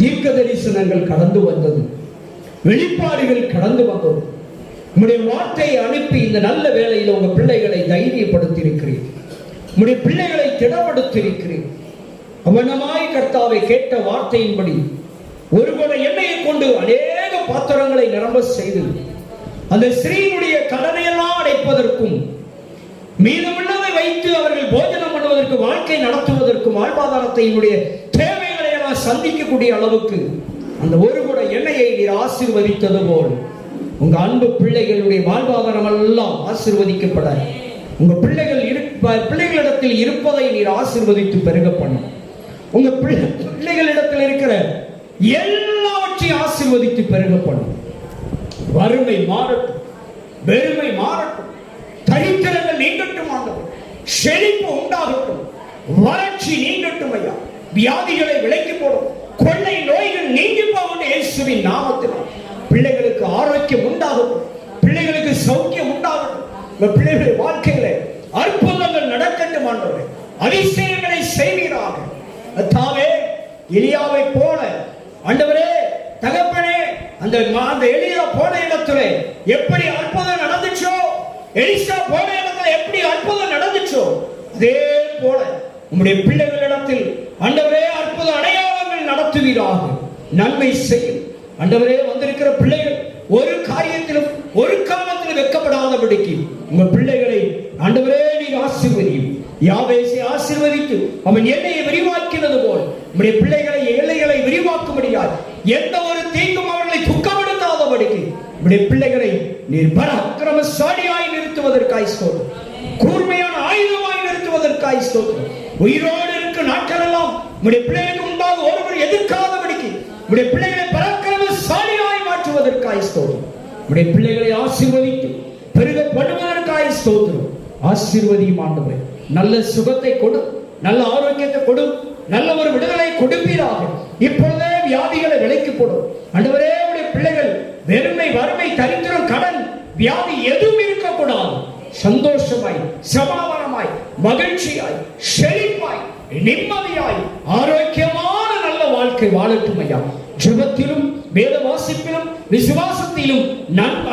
தீர்க்க தரிசனங்கள் கடந்து வந்தது, வெளிப்பாடுகள் கடந்து வந்தது. உங்களுடைய வார்த்தையை அனுப்பி இந்த நல்ல வேளையில் உங்க பிள்ளைகளை தைரியப்படுத்தி இருக்கிறீர். உங்களுடைய பிள்ளைகளை திடப்படுத்தி இருக்கிறீர். அவனமாய் கர்த்தாவை கேட்ட வார்த்தையின்படி ஒரு கூட எண்ணெயை கொண்டு அநேக பாத்திரங்களை நிரம்ப செய்து அந்த ஸ்திரீனுடைய கடனையெல்லாம் அடைப்பதற்கும் மீதமுள்ளதை வைத்து அவர்கள் போஜனம் பண்ணுவதற்கு, வாழ்க்கை நடத்துவதற்கும், வாழ்வாதாரத்தினுடைய தேவைகளை எல்லாம் சந்திக்கக்கூடிய அளவுக்கு அந்த ஒரு கூட எண்ணெயை நீர் ஆசீர்வதித்தது போல் உங்க அன்பு பிள்ளைகளுடைய வாழ்வாதாரம் எல்லாம் ஆசீர்வதிக்கப்பட உங்க பிள்ளைகளிடத்தில் இருப்பதை நீர் ஆசீர்வதித்து பெருக பண்ணும். உங்க பிள்ளைகளிடத்தில் இருக்கிற எல்லாவற்றையும் ஆசீர்வதித்து பெருக பண்ணும். வறுமை மாறட்டும், வெறுமை மாறட்டும், தரித்திரங்கள் நீங்கட்டும் ஆண்டவர், செழிப்பு உண்டாகட்டும், வறட்சி நீங்கட்டும் ஐயா, வியாதிகளை விலக்கி போடும், கொள்ளை நோய்கள் நீங்கி போகும் இயேசுவின் நாமத்தினால். பிள்ளைகளுக்கு ஆரோக்கியம் உண்டாகட்டும், பிள்ளைகளுக்கு சௌக்கியம் உண்டாகட்டும், பிள்ளைகளுடைய வாழ்க்கையில அற்புதங்கள் நடக்கட்டும் ஆண்டவரே, அதிசயங்களை செய்வீராக. தாவே எலியாவை போல ஆண்டவரே, தகப்பனே, அந்த அந்த எலியா போன இடத்துல எப்படி அற்புதம் நடந்துச்சோ, எலிசா போன இடத்துல எப்படி அற்புதம் நடந்துச்சோ, அதே போல உம்முடைய பிள்ளைகளிடத்தில் ஆண்டவரே அற்புத அடையாளங்கள் நடத்துவீராக. நன்மை செய்யும் ஆண்டவரே. வந்திருக்கிற பிள்ளைகள் ஒரு காரியத்திலும் ஒரு காலத்திலும் வெட்கப்படாதபடிக்கு உங்க பிள்ளைகளை ஆண்டவரே நீர் ஆசீர்வதியும். யாவேசை ஆசீர்வதித்து அவன் எல்லையை விரிவாக்கினது போல் உம்முடைய பிள்ளைகளை எல்லைகளை விரிவாக்கும்படியாய் எந்த ஒரு தீங்கும் அவர்களை துக்கப்படுத்தாதபடிக்கு உம்முடைய பிள்ளைகளை நீர் பராக்கிரமசாலியாய் நிறுத்துவதற்காய் ஸ்தோத்திரம். கூர்மையான ஆயுதமாய் நிறுத்துவதற்காய் ஸ்தோத்திரம். உயிரோடு இருக்க நாட்கள் எல்லாம் உம்முடைய பிள்ளைகளுக்கு முன்பாக ஒருவர் எதிர்க்காதபடிக்கு உம்முடைய பிள்ளைகளை பராக்கிரமசாலியாய் மாற்றுவதற்காய் ஸ்தோத்திரம். உம்முடைய பிள்ளைகளை ஆசீர்வதித்து பெருக பண்ணுவதற்காய் ஸ்தோத்திரம். ஆசீர்வதியும் ஆண்டவரே. நல்ல சுகத்தை கொடு, நல்ல ஆரோக்கியத்தை கொடு, நல்ல ஒரு விடுதலை கொடுப்பீராக. இப்பொழுதே வியாதிகளை விலைக்கு போடும் ஆண்டவரே. உடைய பிள்ளைகள் வெறுமை, வறுமை, தரித்திரம், கடன், வியாதி எதுவும் இருக்கக்கூடாது. சந்தோஷமாய், சமாதானமாய், மகிழ்ச்சியாய், செழிப்பாய், நிம்மதியாய், ஆரோக்கியமான நல்ல வாழ்க்கை வாழட்டும் ஐயா. ஜெபத்திலும் வேத வாசிப்பிலும் விசுவாசத்திலும்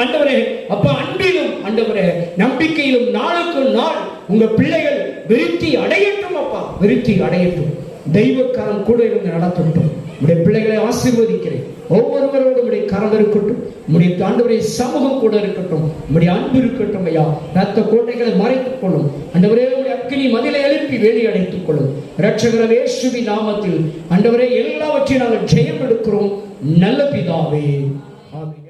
ஆண்டவரே அப்ப அன்பிலும் ஆண்டவரே நம்பிக்கையிலும் நாளுக்கு நாள் உங்க பிள்ளைகள் விருத்தி அடையட்டும் அப்பா, விருத்தி அடையட்டும். தெய்வக்காரன் கூட இருந்து நடத்தட்டும். உடைய பிள்ளைகளை ஆசீர்வதிக்கிறேன். ஒவ்வொருவரோடு உடைய கரம் இருக்கட்டும். உடைய ஆண்டவரே சமூகம் கூட இருக்கட்டும். உடைய அன்பு இருக்கட்டும் ஐயா. ரத்த கோட்டைகளை மறைத்துக் கொள்ளும் ஆண்டவரே. உடைய அக்கினி மதிலை எழுப்பி வேலி அடைத்துக் கொள்ளும். இரட்சகர் இயேசுவின் நாமத்தில் ஆண்டவரே எல்லாவற்றையும் நாங்கள் ஜெயம் எடுக்கிறோம் நல்ல பிதாவே. ஆமென்.